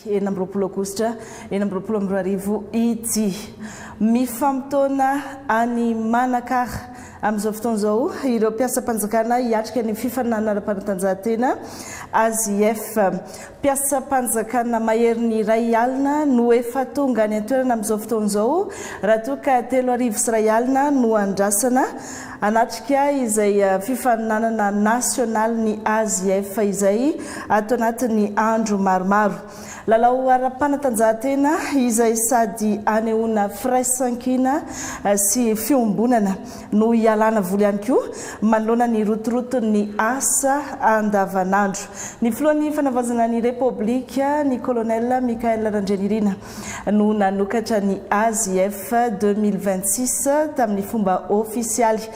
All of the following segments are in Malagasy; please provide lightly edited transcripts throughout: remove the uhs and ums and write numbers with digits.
Enambrapolo Aogositra, enambrapolo amby roa arivo ity mifampitona any Manakara amin'izao fotoana izao ireo mpiasa-panjakana hiatrika ny fifaninana ara-panatanjahantena AZF. Mpiasa-panjakana mahery iray alina no efa tonga any an-toerana amin'izao fotoana izao raha toa ka 3 arivo sy iray alina no andrasana anatrika izay fifaninanana nasionaly ny AZF izay atao anatin'ny andro maromaro. Lalao ara-panatanjahantena izay sady anehoana firaisankina sy fiombonana no ialana voly ihany koa manoloana ny rotoroton'ny asa andavanandro. Ny filohan'ny fanavazana ny Repoblika ny Colonel Mikael Randrianirina no nanokatra ny AZF 2026 tamin'ny fomba ofisialy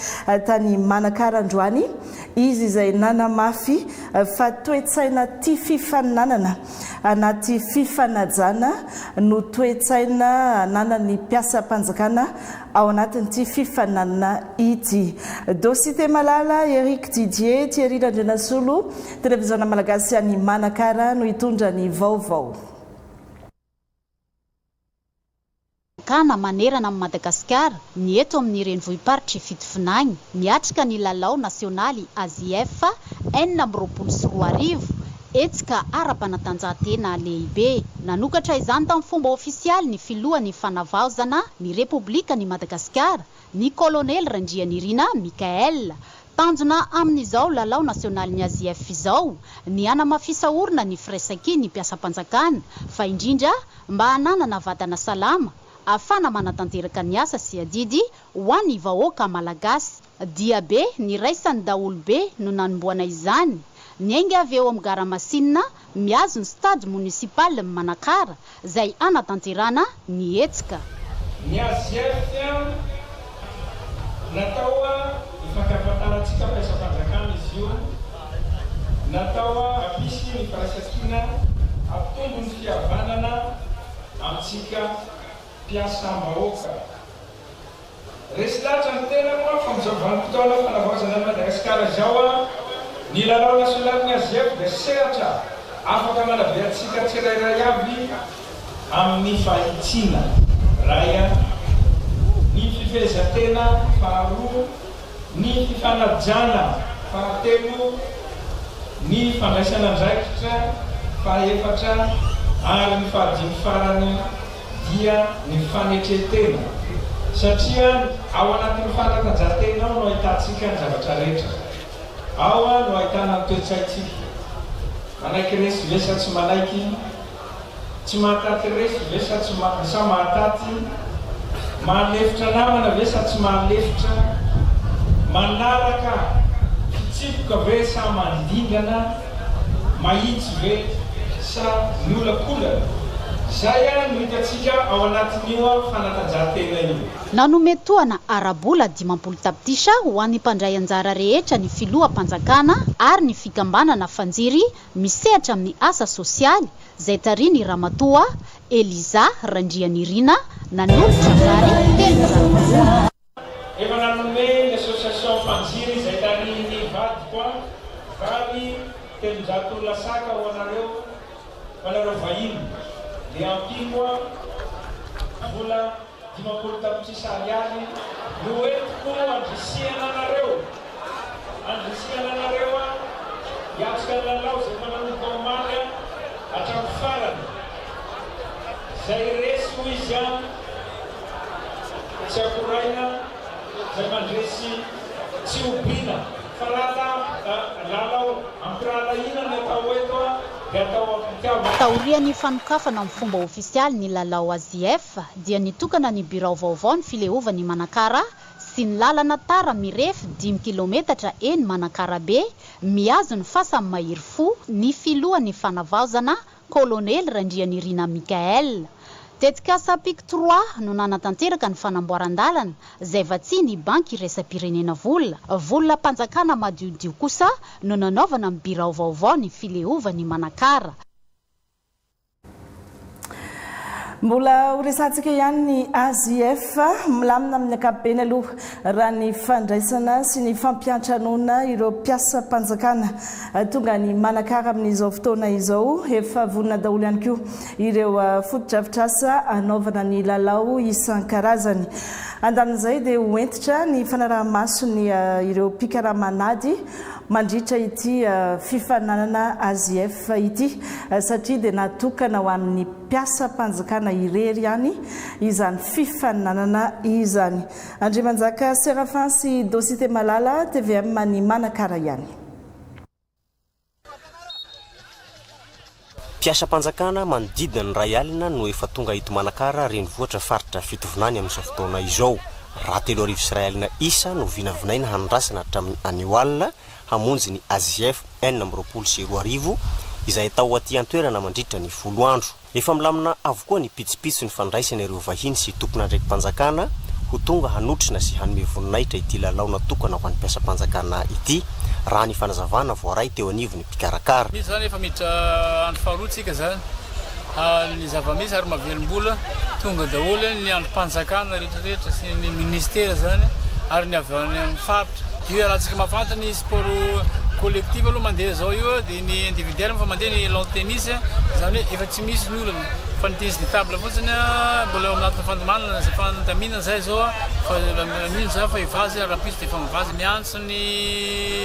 tany Manakara androany. Izy izay nanamafy fa toe-tsaina tia fifaninanana anaty fifanajana no toe-tsaina ananan'ny mpiasa-panjakana ao anatin'ity fifaninanana ity. Dosite Malala, Eric Didier, Thierry Randrianasolo, televiziona malagasy any Manakara no hitondra ny vaovao. Kana manerana amin'ny Madagasikara ny eto amin'ny renivohiparitry fitovinany miatrika ny lalao nasionaly AZF 4 etsika ara-panatanjahantena lehibe. Nanokatra izany tamin'ny fomba ofisialy ny filohan'ny fanavaozana ny Repoblika ny Madagasikara ny Colonel Randrianirina Mikael. Tanjona amin'izao lalao nasionaly ny AZF izao ny anamafisaorina ny firaisankiny ny mpiasa-panjakana fa indrindra mba hananana vatana salama afana manatanteraka ny asa sy adidy ho an'ny vahoaka malagasy. Diabe ny raisan'ny daolobe no nanomboana izany. Ny ainga avy eo amin'ny garamasinina miazo ny stade municipal Manakara izay anatanterana ny etsika. Ny AZF natao ifankafantarantsika mpiasa-panjakana izy io, natao hampisy ny firaisankina hampitombo ny fihavanana amintsika mpiasa-bahoaka. Resy latra ny tena moa fa amin'izao vanim-potoana fanavaozana Madagasikara izao ny lalao nasionaly ny AZF dia seratra afaka manabeantsika tsirairay avy amin'ny fahitsina raya ny fifehezantena faharoa, ny fifanajana fahatelo, ny fandraisana andraikitra fahaefatra ary ny fahadimy farany dia ny fanetretena. Satria ao anatin'ny fanatanjahantena no ahitantsika ny zavatra rehetra. Ao no ahitana ny toe-tsaintsika. Manaiky resy vesa tsy manaiky, tsy mahataty resy vesa tsy mahataty, mahalefitra namana vesa tsy mahalefitra, manaraka fitsipoka ve sa mandingana, mahitsy ve sa miolakolana. Zay no hitatsika ao anatin'io fanatanjahantena io. Nanometoana arabola 50 tapitrisa ho an'ny mpandray anjara rehetra ny filoham-panjakana ary ny fikambanana fanjiry misehatra amin'ny asa sosialy izay tariny Ramatoa Eliza Randrianirina nanolotra vary telo. Efa nanome ny association fanjiry izay tariny vady vary 300 lasaka ho anareo vahiny. Dia ampimo vola 50 tapitrisa ariary no entiko andrisiana anareo hiatrika ny lalao izay mananomboka omaly hatramin'ny farany. Zay resy ho izy tsy akoraina zay mandresy tsy obiana fa raha lalao ampirahalaina ny atao eto taorian'ny fanokafana amin'ny fomba ofisialy ny lalao AZF dia nitokana ny birao vaovao ny filehovany Manakara sy ny lalana tara mirefy 10 kilometatra eny Manakara be miazo ny fasan'ny mahery fo ny filohan'ny fanavaozana Colonel Randrianirina Mikael. Tetika Sapik 3 no nanatanteraka ny fanamboaran-dalana izay vatsy ny banky iraisam-pirenena vola mpanjakana madiodio kosa no nanaovana amin'ny birao vaovao ny filehovany Manakara. Mbola horesantsika ihany ny AZF milamina amin'ny ankapobeny aloha raha ny fandraisana sy ny fampiantranoana ireo mpiasa mpanjakana tonga ny manakara amin'izao fotoana izao efa vonina daholo ihany koa ireo fotodrafitrasa anaovana ny lalao isan-karazany. Andanin'izay dia hoentitra ny fanaraha-masony ireo mpikaramanady mandritra ity fifananana AZF ity satria dia natokana ho amin'ny mpiasa mpanjakana irery ihany izany fifananana izany. Andriamanjaka Serafin sy Dosite Malala, TVM ny manakara ihany. Mpiasa-mpanjakana manodidina ny ray alina no efa tonga eto Manakara renivohitra faritra fitovinany amin'izao fotoana izao. Raha 3 arivo sy ray alina isa no vinavinaina hanondrasana hatramin'ny anio hamonjy ny AZF 4 arivo izay tao aty an-toerana mandritra ny 10 andro. Efa milamina avokoa ny pitsipitso ny fandraisana ireo vahiny sy tompona andraiki-mpanjakana ho tonga hanotrina sy hanome voninahitra ity lalao natokana ho an'ny mpiasa-mpanjakana ity raha ny fanazavana voaray teo anivony mpikarakara. Misy zany efa miditra andro faharoatsika zany ny zava-misy ary mavelom-bola tonga daholo ny androm-panjakana rehetrarehetra sy ny ministera zany ary ny avy any amin'ny faritra. Io arahantsika mafantany ny sport collectif aloha mandeha zao io dia ny individuel fa mandeha ny lawn tennis zany hoe efa tsy misy ny olona fa ny tennis de table fotsiny mbola anatin'ny fandomanana zay fandaminana zay zao fa mino zao fa ivazy rahapisy dia efa mivazy miantso ny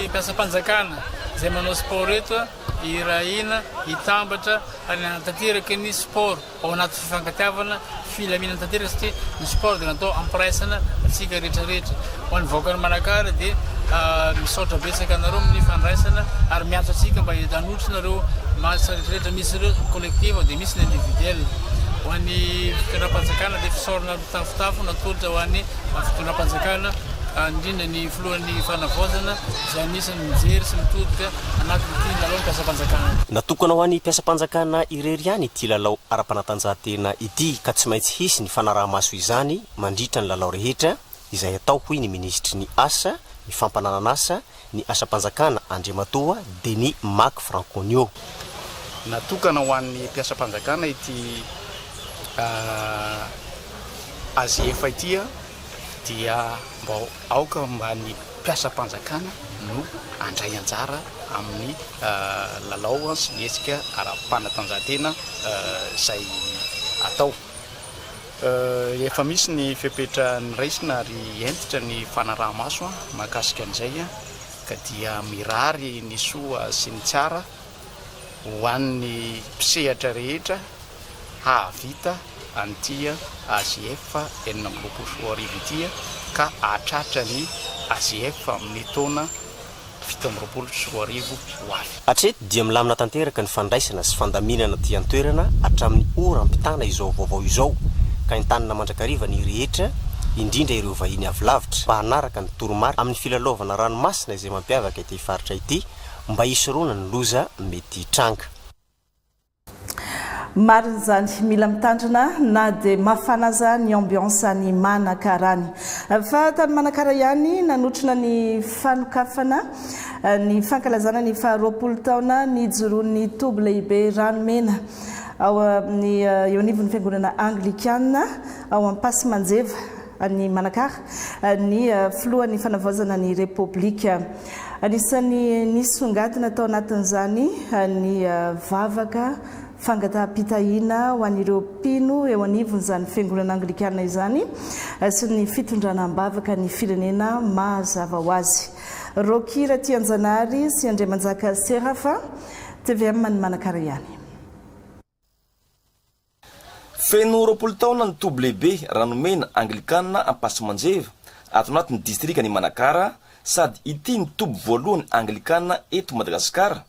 mpiasa-mpanjakana zay manao sport eto irahina hitambatra ary nantanteraka ny sport ao anaty fifankatiavana filaminana tanteraka satria ny sport dia natao ampiraisana atsika rehetrarehetra ho an'ny vahoaka ny Manakara dia misaotra betsaka anareo amin'ny fandraisana ary miantso atsika mba hanotrina ireo matsa rehetrarehetra misy ireo collectif dia misy ny individuel ho an'ny fitondram-panjakana dia fisaorana tafotafo natolotra ho an'ny fitondram-panjakana indrindra ny filohan'ny fanavaozana izay anisany mijery sy mitodika anatin'ity lalao ny mpiasa-mpanjakana. Natokana ho an'ny mpiasa-mpanjakana irery ihany ity lalao ara-panatanjahantena ity ka tsy maintsy hisy ny fanaraha-maso izany mandritra ny lalao rehetra izay atao hoy ny ministry ny asa ny fampananan'asa ny asa-mpanjakana Andriamatoa Denis Mac Franconio. Natokana ho an'ny mpiasa-mpanjakana ity AZF ity dia mba aoka mba ny mpiasa-mpanjakana no andray anjara amin'ny lalao sy ny hetsika ara-panatanjahantena izay atao. Efa misy ny fepetra ny raisina ary entitra ny fanaraha-maso mahakasika an'izay ka dia mirary ny soa sy ny tsara ho an'ny mpisehatra rehetra hahavita an'ity AZF 4 arivo ity ka hahatratra ny AZF amin'ny taona 17 arivo ho avy. Hatreto dia milamina tanteraka ny fandraisana sy fandaminana ty an-toerana hatramin'ny oram-pitana izao vaovao izao ka entanina mandrakariva ny rehetra indrindra ireo vahiny avy lavitra mba hanaraka ny toromary amin'ny filalaovana ranomasina izay mampiavaka ity faritra ity mba hisoroana ny loza mety tranga. Marina zany mila mitandrina na dia mafanaza ny ambiance ny Manakarany. Fa tany Manakara ihany nanotrina ny fanokafana ny fankalazana ny 20 taona ny joroan'ny toby lehibe ranomena ao amin'ny eo anivon'ny fiangonana Anglikana ao Ampasimanjeva ny Manakara ny filohan'ny fanavaozana ny Repoblika. Anisan'ny nisongadina tao anatin'izany ny vavaka fangataham-pitahina ho an'ireo mpino eo anivon'izany fiangonana Anglikana izany sy ny fitondranam-bavaka ny firenena mazava ho azy. Rokira Tianjanary sy Andriamanjaka Serafin, TVM ny Manakara ihany. Feno 20 taona ny toby lehibe ranomena Anglikana Ampasimanjeva ato anatin'ny distrika ny Manakara sady ity ny toby voalohany Anglikana eto Madagasikara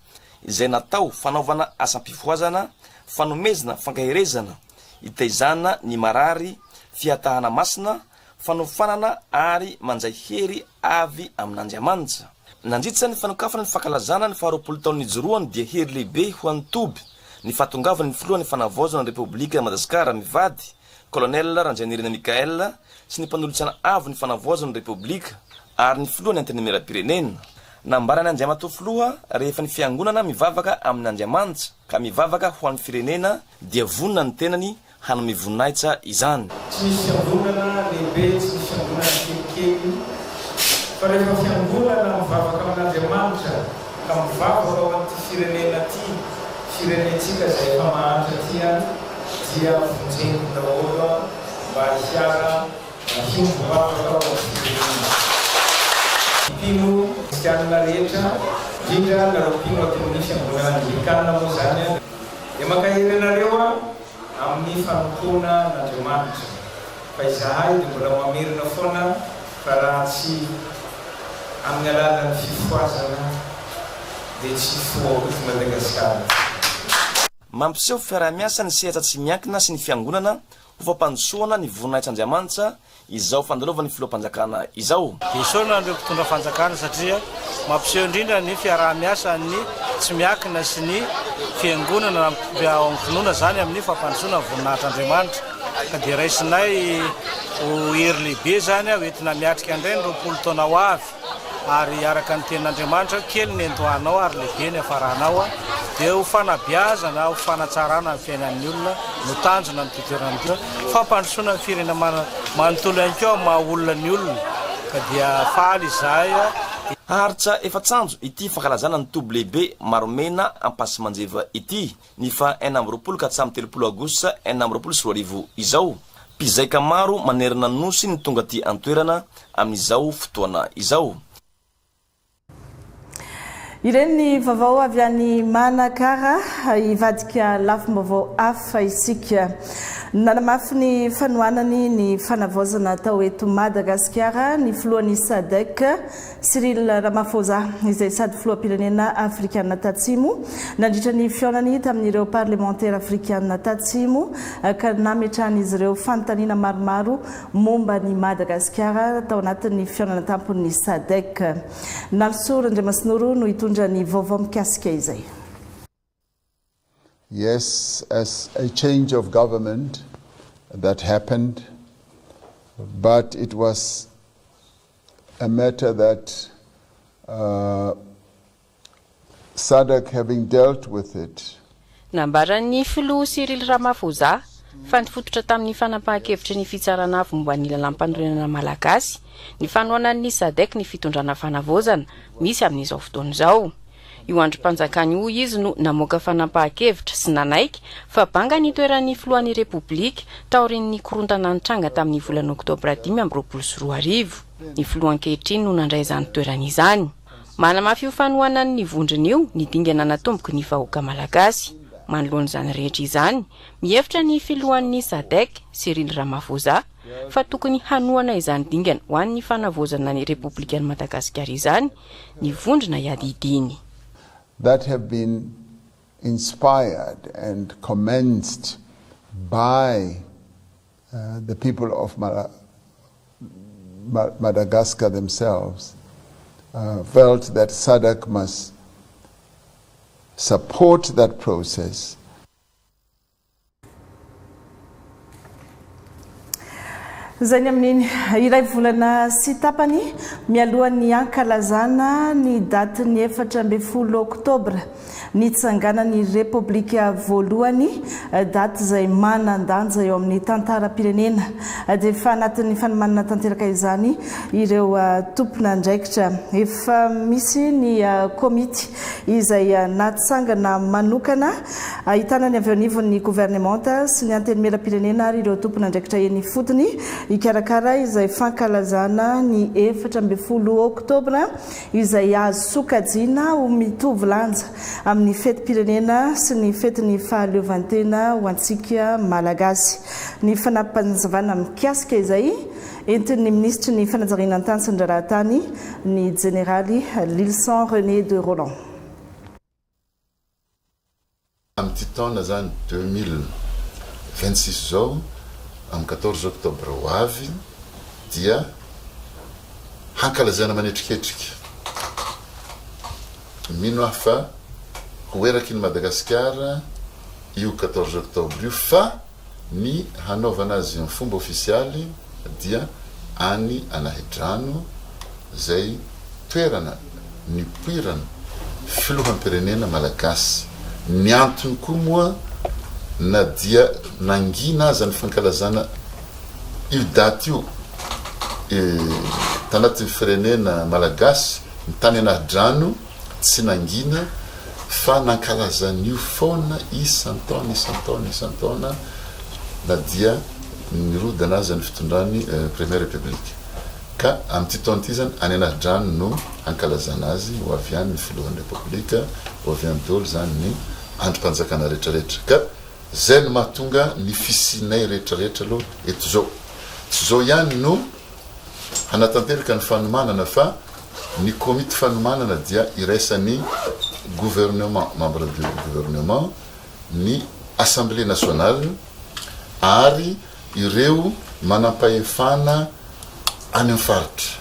izay natao fanaovana asam-pifoazana, fanomezana fankahirezana, itaizana ny marary, fiatahana masina, fanofanana ary manjay hery avy amin'Andriamanitra. Nandritra ny fanokafana ny fankalazana ny 20 taon'ny joroany dia hery lehibe ho an'ny toby ny fatongavany ny filohan'ny fanavaozana ny Repoblika Madagasikara mivady Colonel Ranjanirina Mikael sy ny mpanolotsana avo ny fanavaozana ny Repoblika ary ny filohan'ny antenimera-pirenena. Nambarany Andriamatoa filoha rehefa ny fiangonana mivavaka amin'ny Andriamanitra ka mivavaka ho an'ny firenena dia vonina ny tenany hanome voninahitra izany. Tsy misy fiangonana lehibe, tsy misy fiangonana kelikely, fa rehefa fiangonana mivavaka amin'Andriamanitra ka mivavaka ao an'ity firenena ty, firenentsika izay efa mahantra tia, dia vonjeny daholo mba hiara himbivavaka ao amin'ny firenena. Mpino kristianina rehetra, indrindra nareo mpino ato amin'ny fiangonana anglikana moa zany, dia makahery anareo amin'ny fanompoana n'Andriamanitra. Fa izahay dia mbola mamerina foana fa raha tsy amin'ny alalan'ny fifoazana dia tsy foa eto Madagasikara. Mampiseho fiarah-miasa ny sehatra tsy miankina sy ny fiangonana ho fampandrosoana ny voninahits'Andriamanitra izao fandalovan'ny filoham-panjakana izao. Isaona ireo mpitondra fanjakana satria mampiseho indrindra ny fiarah-miasa ny tsy miankina sy ny fiangonana amin'ny finoana zany amin'ny fampandrosoana ny voninahitr'Andriamanitra. Ka dia raisinay ho hery lehibe zany hoentina miatrika indray ny 20 taona ho avy, ary araka ny tenin'Andriamanitra kely ny andohanao ary lehibe ny hafaranao, dia ho fanabeazana ho fanatsarana ny fiainan'ny olona no tanjona amin'ny toerana fampandrosoana ny firenena manontolo ihany koa maha olona ny olona. Ka dia faly izahay Haritra efatsanjo ity fankalazana ny tobo lehibe maromena ampasimanjeva ity ny fa 20 ka hatramin'ny 30 aogositra 2024 izao. Mpizaika maro manerana nosy ny tonga ty antoerana amin'izao fotoana izao. Ireny vavao avy any Manakara ivadika lafim-bavao hafa isika. Nanamafy ny fanohanany ny fanavaozana tao eto Madagasikara ny filohan'ny SADC Cyril Ramaphosa izay sady filoham-pirenena afrikana tatsimo nandritra ny fionany tamin'ireo parlementaire afrikana tatsimo ka nametran'izy ireo fanontaniana maromaro momba ny Madagasikara tao anatin'ny fionana tampon'ny SADC. Nalsor Andriamasinoro no hitondra ny vaovao mikasika izay. Yes, as a change of government that happened, but it was a matter that SADC having dealt with it. Nambarany filoha Cyril Ramaphosa fantifototra tamin'ny fanapahan-kevitry ny fitsarana avy momba ny lalam-pandrenana malagasy ny fanohanan'ny SADC ny fitondrana fanavaozana misy amin'izao fotoana izao. Io androm-panjakany io izy no namoaka fanapahan-kevitra sy nanaiky fa banga ny toeran'ny filohan'ny Repoblika taorin'ny korontana nitranga tamin'ny volana Oktobra 2024. Ny filoha ankehitriny no nandray izany toerana izany. Manamafy io fanohanan'ny vondrony io ny dingana natomboky ny vahoaka malagasy. Manoloana izany rehetra izany, mihevitra ny filohan'ny SADC Cyril Ramaphosa fa tokony hanohana izany dingana ho an'ny fanavaozana ny Repoblikan'i Madagasikara izany ny vondrona iadidiny. That have been inspired and commenced by the people of Madagascar themselves, felt that SADC must support that process. Zany amin'iny iray volana sy tapany mialohan'ny ankalazana ny daty ny 14 Oktobra nitsanganan'ny Repoblika voalohany daty izay manan-danja eo amin'ny tantaram-pirenena dia efa anatin'ny fanomanana tanteraka izany ireo tompona andraikitra efa misy ny komity izay natsangana manokana ahitana ny avy ao anivon'ny gouvernementa sy ny antenimieram-pirenena ary ireo tompona andraikitra eny fotony ikarakara izay fankalazana ny 14 Oktobra izay azo sokajiana ho mitovy lanja amin'ny fetim-pirenena sy ny fetin'ny fahaleovantena ho antsika malagasy. Ny fanampanjavana mikasika izay entin'ny ministry ny fanajariana ny tany sy ny rahatany ny generaly Lilson René de Roland. Amin'ity taona zany 2026 zao am 14 Oktobra ho avy dia hankalazana manetriketrika. Mino hafa ho eraky ny Madagasikara io 14 Oktobra io fa ny hanaovana azy amin'ny fomba ofisialy dia any Anahidrano zay toerana nipoirana filoham-pirenena malagasy. Ny antony koa moa na dia nangina azy ny fankalazana io daty io tanaty firenena malagasy ny tany anadrano tsy nangina fa nankalazan'io foana isantaona na dia nirodana azy ny fitondrany première république ka amin'ity taona ity zany any anadrano no ankalazana azy ho avy any ny filohan'ny republika ho avy any dolo zany ny androm-panjakana rehetrarehetra ka zay no mahatonga ny fisinay rehetrarehetra aloha eto zao tsy zao ihany no hanatanteraka ny fanomanana fa ny komity fanomanana dia iraisan'ny gouvernement membre du gouvernement ny assemblée nationale ary ireo manampahefana any amin'ny faritra.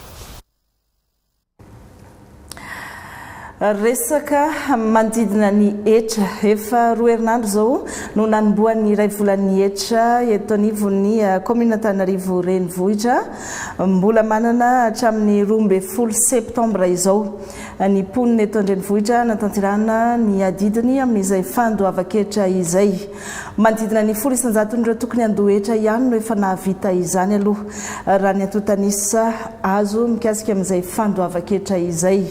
Resaka manodidina ny etra efa roa herinandro zao no nanomboan'ny iray volan'ny etra eto anivon'ny commune Antananarivo renivohitra mbola manana hatramin'ny 12 septambra izao ny ponina eto an-drenivohitra natanterahana ny adidiny amin'izay fandoava-ketra izay manodidina ny 900 ireo tokony andohetra ihany no efa nahavita izany aloha raha ny atotanisa azo mikasika amin'izay fandoava-ketra izay.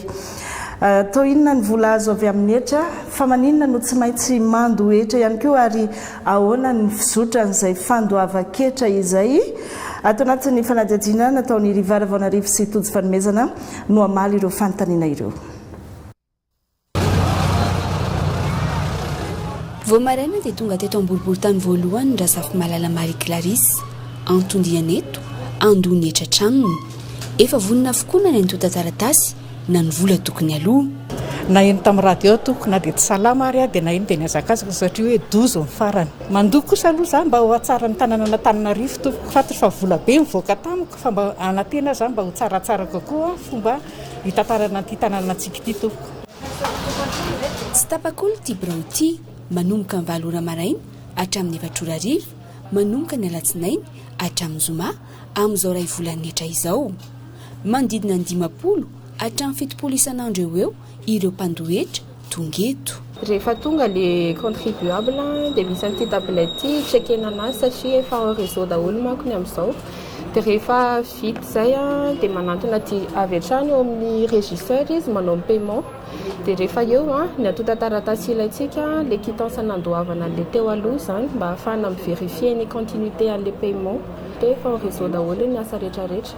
Tao inona ny vola azo avy amin'ny etra fa maninona no tsy maintsy mandohetra ihany koa ary ahoana ny fizotran'izay fandoava-ketra izay atao anatin'ny fanadihadiana nataon'ny Rivara Vaonarivo sy Tojo fanomezana no amaly ireo fanontaniana ireo. Vao maraina dia tonga teto amboribory-tany voalohany Ndrasafy Malala Marie Clarisse Antondiana eto andony etra tranony efa vonina avokoa ny antonta taratasy na ny vola tokony aloha na eny tamin'ny radio toko na dia tsy salama ary dia na eny dia niazakazaka satria hoe dozo ny farany mandoko kosa aloha zany mba ho atsara ny tanàna Antananarivo tompoko fantatra fa vola be mivoaka tamiko fa mba anatena zany mba ho tsaratsara kokoa fomba hitantarana ity tanàna antsika ity tompoko. Tsy tapakolo ity birao ity manomboka ny 7 ora maraina hatramin'ny 4 ora hariva manomboka ny alatsinainy hatramin'ny zoma amin'izao ray volan'ny etra izao manodidina ny 50 hatramin'ny 70 isan'andro eo ireo mpandohetra tonga eto. Rehefa tonga le contribuable dia misy an'ity tablety checkena anazy satria efa en réseau daholo manko ny amin'izao dia rehefa vita izay dia manantona aty avy hatrany eo amin'ny régisseur izy manao ny paiement dia rehefa eo ny atonta taratasy ilaitsika le quittance nandoavana le teo aloha zany mba ahafahana mivérifier ny continuité an'le paiement dia efa en réseau daholo ny asa rehetrarehetra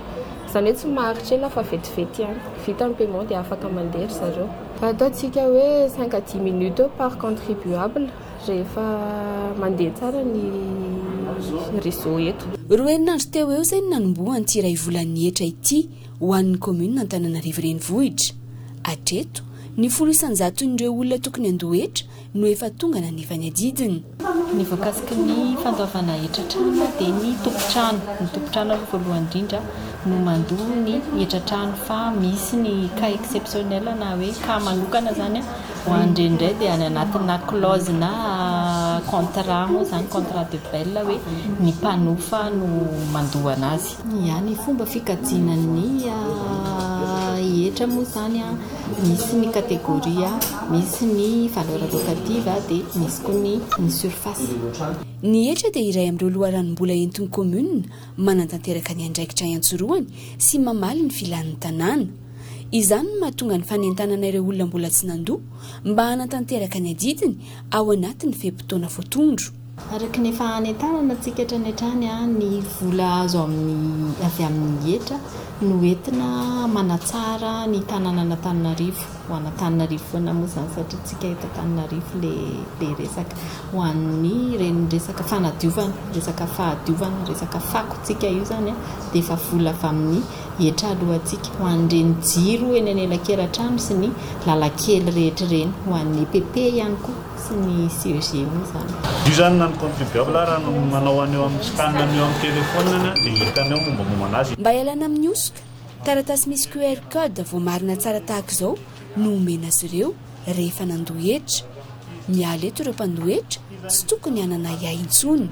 zany hoe tsy maharitra ela fa vetivety ihany vita ny paiement dia afaka mandeha zareo. Ataontsika hoe 5 à 10 minutes par contribuable rehefa mandeha tsara ny réseau eto. Roa herinandro teo eo izay nanomboan'ity iray volan'ny etra ity ho an'ny commune Antananarivo renivohitra. Hatreto ny 100 ireo olona tokony andohetra no efa tonga nanefa ny adidiny. Ny voakasiky ny fandoavana etra-trano dia ny tompo-trano aloha voalohany indrindra no mandoa ny etra-trano fa misy ny cas exceptionnel na hoe cas manokana zany ho an'ireny dia any anatina clause na contrat moa zany contrat de bail hoe ny mpanofa no mandoa anazy. Ihany fomba fikajianan'ny etra moa zany misy ny kategoria misy ny valeur locative dia misy koa ny surface. Ny etra dia iray amin'ireo loharanom-bola entin'ny commune manantanteraka ny andraikitra iantsoroany sy mamaly ny filan'ny tanàna. Izany no mahatonga ny fanentanana ireo olona mbola tsy nandoa mba hanatanteraka ny adidiny ao anatin'ny feim-potoana voatondro. Araka ny efa hanentanana antsika etranetrany ny vola azo avy amin'ny etra no entina manatsara ny tanàna Antananarivo ho Antananarivo foana moa zany satria tsika eto Antananarivo le resaka ho an'ny reny resaka fanadiovana resaka fahadiovana resaka fako tsika io zany dia efa vola avy amin'ny etra alohantsika ho an'ireny jiro eny anelakeran-trano sy ny lalakely rehetra reny ho an'ny PP ihany koa sy ny CEG moa zany. Io zany na ny contribuable raha no manao an'eo amin'ny scanne an'eo amin'ny téléphone dia hitanao mombamomba anazy. Mba hialana amin'ny osoka taratasy misy QR code vao marina tsara tahaka izao no omena azy ireo rehefa nandohetra. Miala eto ireo mpandohetra tsy tokony hanana iay intsony.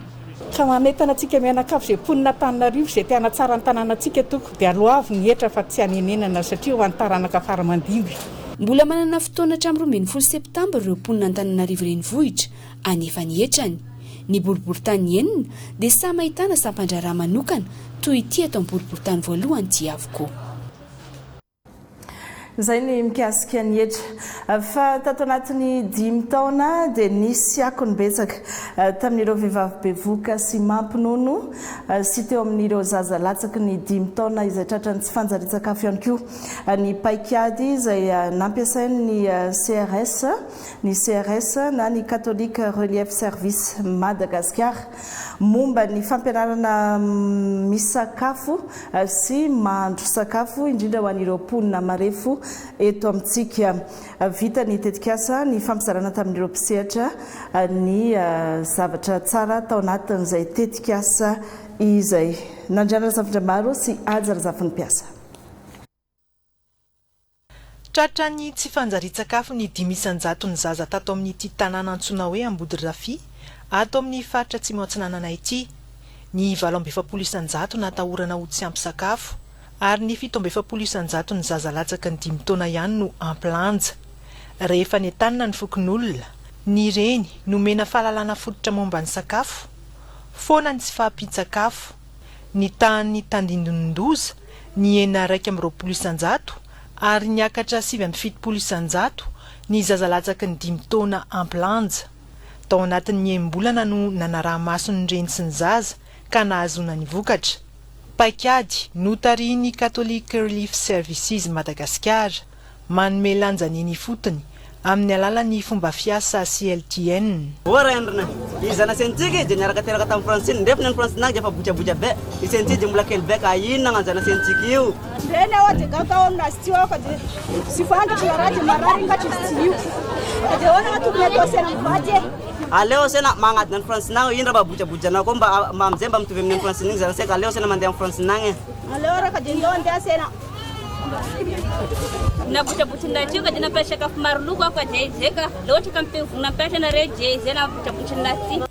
Ka manentana antsika mianakavy izay ponina Antananarivo izay tiana tsara ny tanànantsika toko dia aloavy ny etra fa tsy hanenenana satria ho antaranaka faramandimby. Mbola manana fotoana hatramin'ny 12 septambra ireo ponina Antananarivo renivohitra anefa ny etrany. ny boriboritany enina dia samy ahitana sampandraraha manokana toy ity atao amin'ny boriboritany voalohany ty avokoa. Zay ny mikasika ny hetra fa tato anatin'ny 5 taona dia nisy akony betsaka tamin'ireo vehivavy bevoka sy mampinono sy teo amin'ireo zaza latsaky ny 5 taona izay tratrany tsy fanjarian-tsakafo ihany koa ny paikady izay nampiasainy ny CRS na ny Catholic Relief Service Madagascar momba ny fampianarana misakafo sy mahandro sakafo indrindra ho an'ireo mponina marefo eto amintsika. Vita ny tetikasa ny fampizarana tamin'ireo mpisehatra ny zavatra tsara tao anatin'izay tetikasa izay nandriana zavatra maro sy ajara zafin'ny mpiasa. Tratrany tsy fanjarian-tsakafo ny 500 ny zaza tato amin'ity tanàna antsoina hoe Ambodirafi ato amin'ny faritra tsy Atsinanana ity. Ny 770 natahorana ho tsy ampy sakafo ary ny 770 ny zaza latsaka ny 5 taona ihany no ampilanja. Rehefa nentanina ny fokon'olona, ny reny nomena fahalalana fototra momba ny sakafo, foana ny tsy fahampian-tsakafo, ny tahan'ny tandindondoza, ny 920 ary ny akatra 770 ny zaza latsaka ny 5 taona ampilanja. Tao anatin'ny embolana no nanaraha-maso ny reny sy ny zaza ka nahazona ny vokatra. Paikady notariny Catholic Relief Services Madagascar manome lanjany ny fotony amin'ny alalan'ny fomba fiasa CLTN. Vorendrina izana sentsika dia niaraka teraka tamin'ny Francine ndrefa ny Francine dia fa botrabotra be isentsika dia mbola kely be ka inona anjana sentsika io ndreny ao dia gatao aminazy ty ao ka dia sy fantatra raha dia marary ngatra izy ty io dia hoana tokony atao sena mivady aleo sena magnadina ny Francine indra mba botrabotrana koa mba amizay mba mitovy amin'ny Francine zana seka aleo sena mandeha amin'ny Francine aleo raha ka dia ndeo andeha sena na botrabotrana ty ka dia nampiasa sakafo maro loko ako dia zeka loatra ka mipevona nampiasa na re dia zay na botrabotrana ty.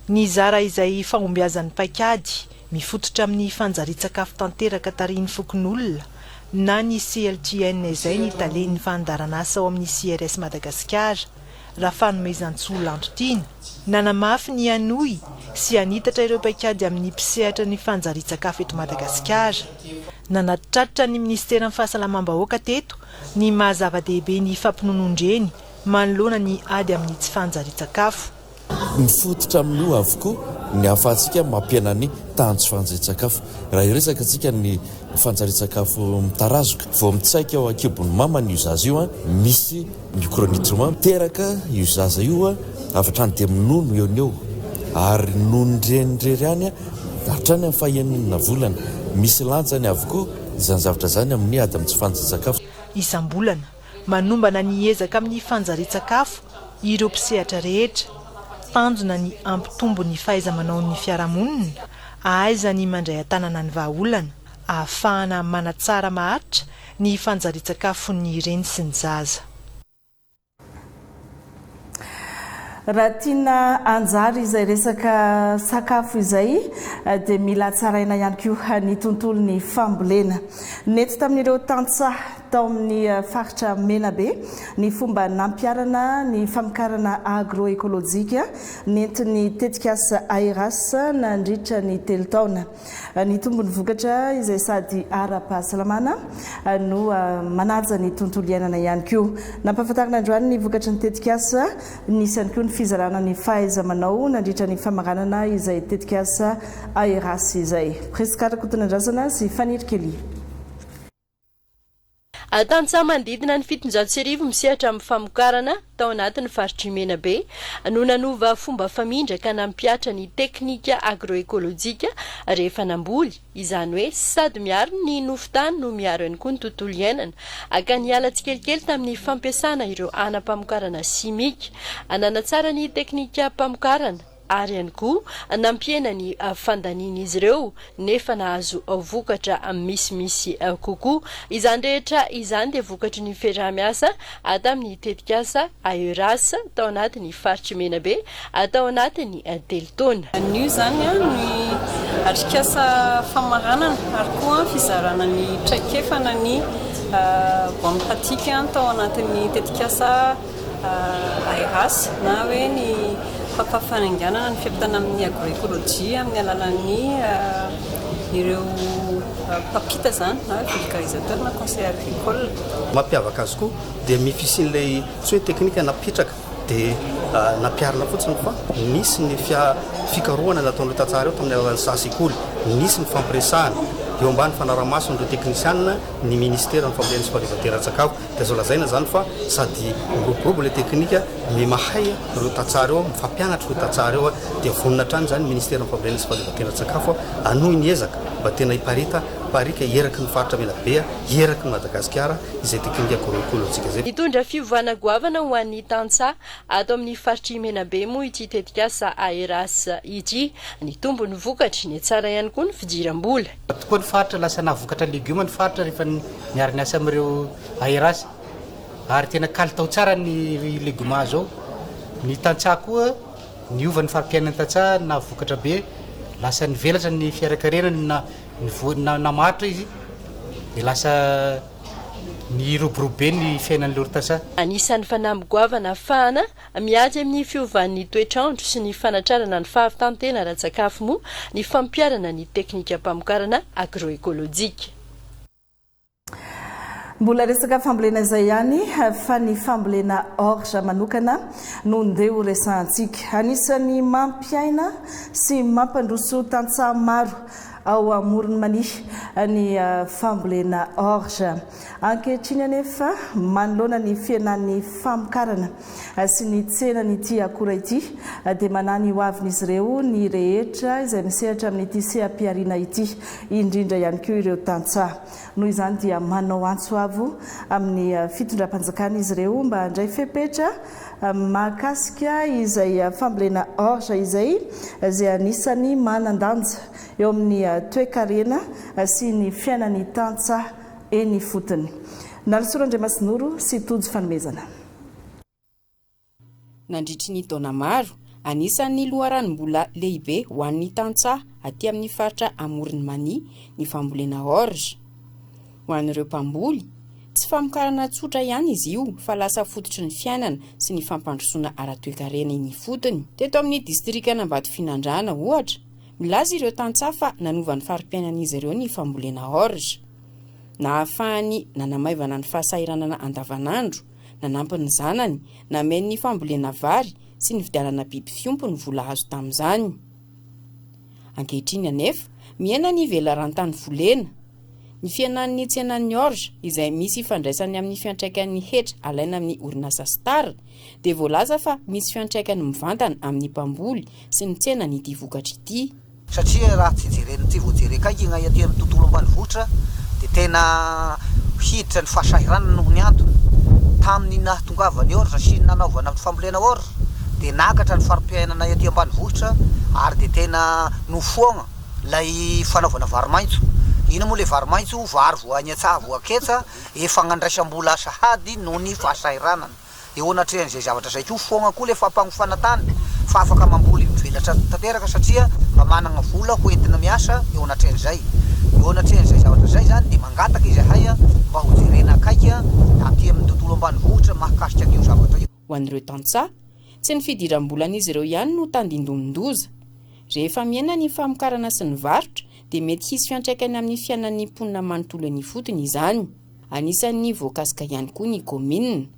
Ny zara izay fahombiazan'ny paikady mifototra amin'ny fanjarian-tsakafo tanteraka tariny fokon'olona na ny CLTN izay ny talen'ny fandarana asa ao amin'ny CRS Madagascar raha fanomezan-tsoa lantotiana nanamafy ny anoy sy anitatra ireo paikady amin'ny mpisehatra ny fanjarian-tsakafo eto Madagascar. Nanatratra ny ministera ny fahasalamam-bahoaka teto ny mahazava-dehibe ny fampinonondreny manoloana ny ady amin'ny tsy fanjarian-tsakafo. Mifototra amin'io avokoa ny ahafahantsika mampiana ny tany tsy fanjarian-tsakafo. Raha iresaka antsika ny fanjarian-tsakafo mitarazoka vao mitsaika ao akibon'ny mamany io zaza io misy micronutriments teraka io zaza io afatrany dia minono eo eo ary nonondrenindrery any hatrany amin'ny fahaenina volana misy lanjany avokoa izany zavatra zany amin'ny ady amin'ny tsy fanjarian-tsakafo. Isam-bolana manombana ny ezaka amin'ny fanjarian-tsakafo ireo mpisehatra rehetra tanjona ny ampitombo ny fahaiza-manao ny fiarahamonina ahaiza ny mandray an-tanana ny vahaolana ahafahana manatsara maharitra ny fanjarian-tsakafo ny reny sy ny zaza. Raha tiana anjary izay resaka sakafo izay dia mila tsaraina ihany koa ny tontolo ny fambolena. Nety tamin'ireo tantsaha tao amin'ny faritra Menabe ny fomba nampiarana ny famokarana agroekolojika nentin'ny tetikasa AIRAS nandritra ny 3 taona. Ny tombony vokatra izay sady ara-pahasalamana no manaja ny tontolo iainana ihany koa. Nampahafantarina androany ny vokatra ny tetikasa nisy ihany koa ny fizarana ny fahaiza-manao nandritra ny famaranana izay tetikasa AIRAS izay. Presikara kotonandrasana sy fanirikely. Tantsaha manodidina ny 700 misehatra amin'ny famokarana tao anatin'ny faritry Menabe no nanova fomba famindraka nampiatra ny teknika agroekolojika rehefa namboly, izany hoe sady miaro ny nofotany no miaro ihany koa ny tontolo iainana aka ny ala tsikelikely tamin'ny fampiasana ireo anam-pamokarana simika. Ananatsara ny teknika mpamokarana ary ihany koa nampiena ny fandaniana izy ireo nefa nahazo vokatra misimisy kokoa. Izany rehetra izany dia vokatry ny fiarah-miasa atao amin'ny tetikasa AIRAS tao anatin'ny faritry Menabe atao anatin'ny 3 taona. Ny zany ny atrikasa famaranana ary koa fizarana ny traikefana ny bonne pratique tao anatin'ny tetikasa AIRAS na hoe ny fampafananganana ny fiampitana amin'ny agroécologie amin'ny alalan'ny ireo mpampita zany na vulgarisateur na conseiller agricole. Mampiavaka azy koa dia mifisin'ilay tsy hoe teknika napitraka dia nampiarina fotsiny fa nisy ny fikarohana nataon'ireo tantsaha ireo tamin'ny alalan'ny sasekoly, nisy ny fampiresahana eo ambany fanaraha-mason'ireo teknisianina ny ministera ny fambolena sy fahaleovan-tera-tsakafo. Dia zao lazaina zany fa sady miroborobo ilay teknika mahay ireo tantsaha ireo mifampianatra ireo tantsaha ireo dia vonona trany zany ministera ny fambolena sy fahaleovan-tera-tsakafo anohy ny ezaka mba tena hiparika eraky ny faritra Menabea, eraky ny Madagasikara izay teknika agroécologique zay. Nitondra fivovana goavana ho an'ny tantsaha ato amin'ny faritry Menabe moa ity tetikasa AERAS ity. Ny tombony vokatry ny tsara ihany koa ny fidiram-bola. Tokoa ny faritra lasa navokatra legioma ny faritra rehefa miarina asa amin'ireo AERAS ary tena kalitao tsara ny legioma zao. Ny tantsaha koa niova ny farim-piainan'ny tantsaha navokatra be, lasa nivelatra ny fiarakarena namatra izy dia lasa ny roborobe ny fiainan'ny lorotantsaha. Anisan'ny fanambogoavana ahafahana miady amin'ny fiovan'ny toetrandro sy ny fanatrarana ny fahavitantena ara-tsakafo moa ny fampiarana ny teknika mpamokarana agroécologique. Mbola resaka fambolena izay ihany fa ny fambolena orge manokana no ndeha ho resantsika. Anisan'ny mampiaina sy mampandroso tantsaha maro ao amorony mani ny fambolena orge. Ankehitriny anefa manoloana ny fiainan'ny famokarana sy ny tsenan'ity akora ity dia manana ho avin'izy ireo ny rehetra izay misehatra amin'ity sehampiariana ity, indrindra ihany koa ireo tantsaha. Noho izany dia manao antsoavo amin'ny fitondram-panjakana izy ireo mba handray fepetra mahakasika izay fambolena orge izay anisany manan-danja eo amin'ny toe-karena sy ny fiainan'ny tantsaha eny fotony. Nalisorandriamasinoro sy tojo fanomezana. Nandritry ny taona maro, anisan'ny loharanom-bola lehibe ho an'ny tantsaha aty amin'ny faritra Amoriny Mania ny fambolena orge. Ho an'ireo mpamboly, tsy famokarana tsotra ihany izy io fa lasa fototry ny fiainana sy ny fampandrosoana ara-toe-karena eny fotony. Teto amin'ny distrikana Ambatofinandrana ohatra, milaza ireo tantsaha fa nanova ny farim-piainan'izy ireo ny fambolena orge. Nahafahany nanamaivana ny fahasairanana andavanandro, nanampy ny zanany, nameny ny fambolena vary sy ny vidianana biby fiompo ny vola azo tamin'izany. Ankehitriny anefa, miaina ny velarantany volena. Ny fiainan'ny tsenan'ny orge izay misy ifandraisany amin'ny fiantraikan'ny hetra alaina amin'ny orinasa Star dia voalaza fa misy fiantraikany mivantana amin'ny mpamboly sy ny tsenan'ity vokatra ity. Satria raha tsy jerena ty voajereka igny aty amin'ny tontolo ambanivohitra dia tena hiditra ny fahasahiranana noho ny antony. Tamin'ny nahatongavany orge sy nanaovana amin'ny fambolena orge dia nakatra ny farim-piainana aty ambanivohitra ary dia tena nofoagna lay fanaovana vary maitso. Ina moa le vary maitso, vary voany atsaha voaketsa efa handraisam-bola sahady noho ny fahasahiranana. Eo anatrehan'izay zavatra izay koa foagna koa le fampagnofanana tany fa afaka mamboly mivelatra tanteraka satria mba manana vola hoentina miasa eo anatrehan'izay. Eo anatrehan'izay zavatra izay zany dia mangataka izy haya mba ho jerena akaika aty amin'ny tontolo ambanivohitra mahakasika an'io zavatra io. Ho an'ireo tantsaha, tsy ny fidiram-bolan'izy ireo ihany no tandindomindoza. Rehefa miaina ny famokarana sy ny varotra dia mety hisy fiantraikany amin'ny fiainan'ny mponina manontolo ny fotony izany. Anisan'ny voakasika ihany koa ny commune.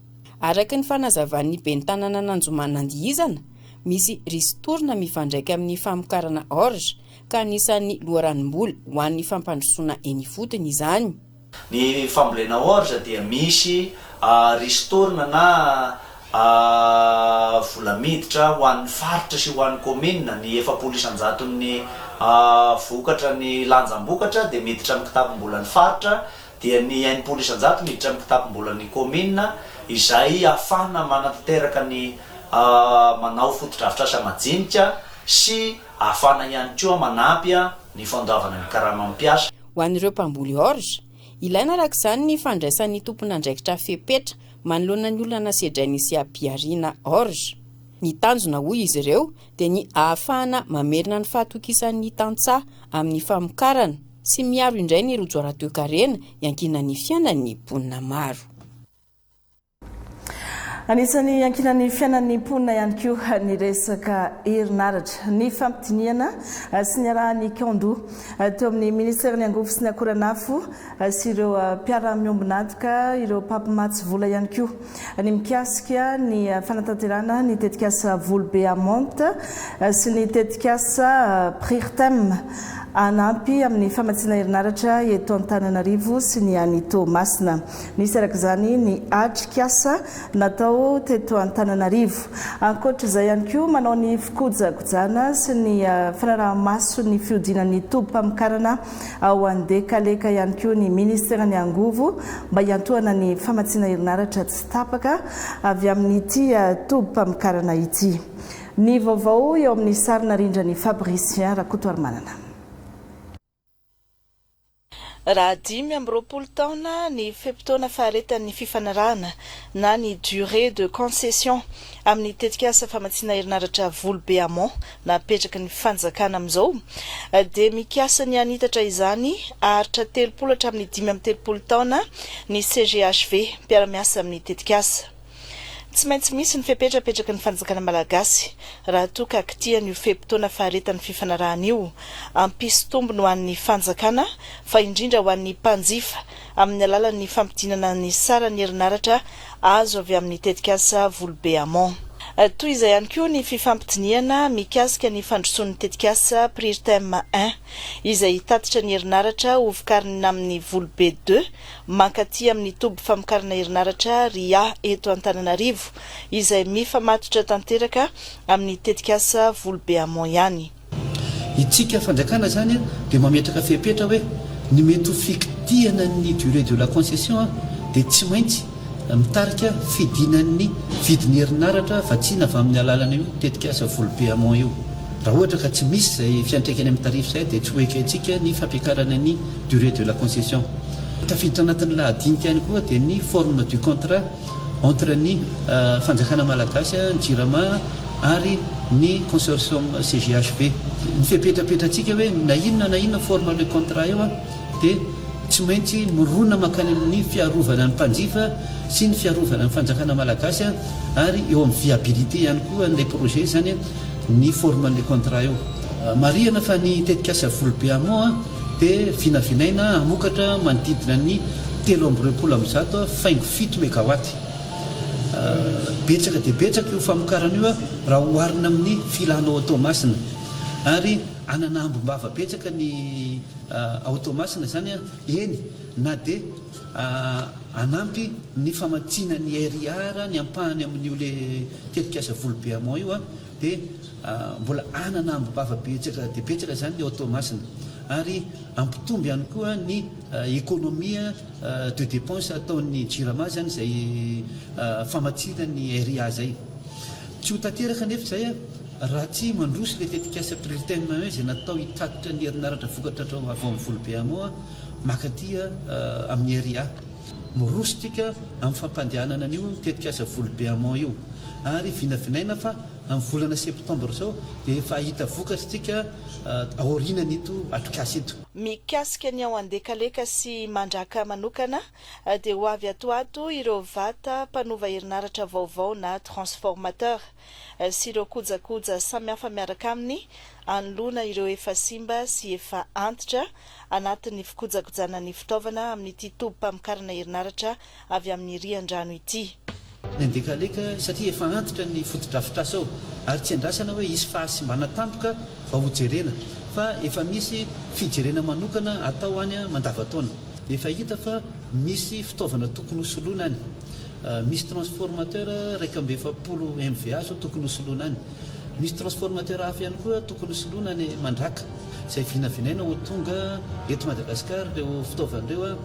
Araky ny fanazavan'ny ben'ny tanàna Nanjomana Andihizana, misy ristourna mifandraika amin'ny famokarana orge ka anisan'ny loharanom-bola ho an'ny fampandrosoana eny fotony izany. Ny fambolena orge dia misy ristourna na vola miditra ho an'ny faritra sy ho an'ny commune. Ny 700 vokatra ny lanjam-bokatra dia miditra amin'ny kitapo-mbola ny faritra, dia ny 100 miditra amin'ny kitapo-mbola ny commune, izay ahafahana manatanteraka ny manao fotodrafitrasa majinika sy ahafahana ihany koa manampy ny fandoavana ny karama mampiasa. Ho an'ireo mpamboly orge, ilaina arak'izany ny fandraisan'ny tompon'andraikitra fepetra manoloana ny olona nasedrainy sy ampiariana orge. Ny tanjona hoy izy ireo dia ny ahafahana mamerina ny fahatokisan'ny tantsaha amin'ny famokarana sy miaro indray ny rojo ara-toe-karena iankinan'ny fiainan'ny mponina maro. Anisany ankinan'ny fiainan'ny mponina ihany koa ny resaka herinaratra ny fampidiniana sy ny arahany kondo teo amin'ny ministera ny angovo sy ny akoranafo sy ireo mpiara-miombonatoka ireo papimatsy vola ihany koa ny mikasika ny fanatanterana ny tetikasa Volbe Amonte sy ny tetikasa Prirtem anampy amin'ny famatsiana herinaratra eto Antananarivo sy ny any Toamasina. Nisy araka izany ny atrikasa natao teto Antananarivo. Ankoatra izay ihany koa manao ny fikojakojana sy ny fanaraha-maso ny fiodinan'ny tobim-pamokarana ao Andekaleka ihany koa ny ministera ny angovo mba hiantohana ny famatsiana herinaratra tsy tapaka avy amin'ity tobim-pamokarana ity. Ny vaovao eo amin'ny sarina rindran'ny Fabricien Rakotoarmanana. Raha 10 taona ny feptaona faharetan'ny fifanarahana na ny durée de concession amin'ny tetikasa famatsiana herinaratra Volbe Amont napetraka ny fanjakana amin'izao dia mikasa ny anitatra izany aharitra 30 hatramin'ny 5 taona ny CGHV mpiara-miasa amin'ny tetikasa. Tsy maintsy misy ny fepetrapetraka ny fanjakana malagasy raha toa ka kitihany io feptaona faharetan'ny fifanarahana io ampisy tombony ho an'ny fanjakana fa indrindra ho an'ny mpanjifa amin'ny alalan'ny fampidinana ny sara ny herinaratra azo avy amin'ny tetikasa Volbe Amont. Toy izay ihany koa ny fifampidiniana mikasika ny fandrosoan'ny tetikasa Prirtem 1 izay hitatitra ny herinaratra ho vokarina amin'ny Volbe 2 mankaty amin'ny toby famokarana herinaratra RIA eto Antananarivo izay mifamatotra tanteraka amin'ny tetikasa Volbe Amont ihany. Itsika fanjakana zany dia mametraka fepetra hoe ny mety fikitihana ny durée de la concession dia tsy maintsy mitarika fidinan'ny vidiny herinaratra vatsina avy amin'ny alalana io tetikasa Volbe Amont io. Raha ohatra ka tsy misy izay fiantraikany amin'ny tarifo izay dia tsy ho ekentsika ny fampiakarana ny durée de la concession. Tafiditra anatin'ny lahadinika ihany koa dia ny forme du contrat entre ny fanjakana malagasy ny JIRAMA ary ny consortium CGHV. Ny fepetrapetratsika hoe na inona forme le contrat io dia tsy maintsy mirona makany amin'ny fiarovana ny mpanjifa sy ny fiarovana ny fanjakana malagasy ary eo amin'ny viabilité ihany koa n'ilay projet zany ny forme le contrat io. Marihana fa ny tetikasa Volbe Amont dia vinavinaina hamokatra manodidina ny 327.7 mégawatt. Betsaka dia betsaka io famokarana io raha oharina amin'ny filanao Toamasina ary ananambombava betsaka ny Toamasina zany eny na dia anampy ny famatsiana ny RIR ny ampahany amin'io le tetikasa Volbe Amont io dia mbola ananambombava betsaka dia betsaka zany ny Toamasina ary ampitomby ihany koa ny économie de dépense ataon'ny JIRAMA zany izay famatsiana ny RIA zay. Tsy ho tanteraka nefa izay raha tsy mandroso le tetikasa Prirtem izay natao hitatitra ny herinaratra vokatra avy amin'ny Volbe Amont makaty amin'ny RIA. Mirositsika amin'ny fampandehanana an'io tetikasa Volbe Amont io ary vinavinaina fa amin'ny volana septambra zao dia efa hita vokatritsika aorinan'ito atrikasa ito. Mikasika ny ao Andekaleka sy Mandraka manokana dia ho avy atoato ireo vata mpanova herinaratra vaovao na transformateur sy ireo kojakoja samihafa miaraka aminy anolona ireo efa simba sy efa antitra anatin'ny fikojakojana ny fitaovana amin'ity tobim-pamokarana herinaratra avy amin'ny rian-drano ity. Ny Andekaleka satria efa antitra ny fotodrafitrasa ao ary tsy andrasana hoe isy fahasimbana tampoka fa hojerena fa efa misy fijerena manokana atao any mandavataona. Efa hita fa misy fitaovana tokony hosoloana any. Misy transformateur raika amby 70 MVA zao tokony hosoloana any. Misy transformateur hafa ihany koa tokony hosoloana any Mandraka izay vinavinaina ho tonga eto Madagasikara ireo fitaovan'ireo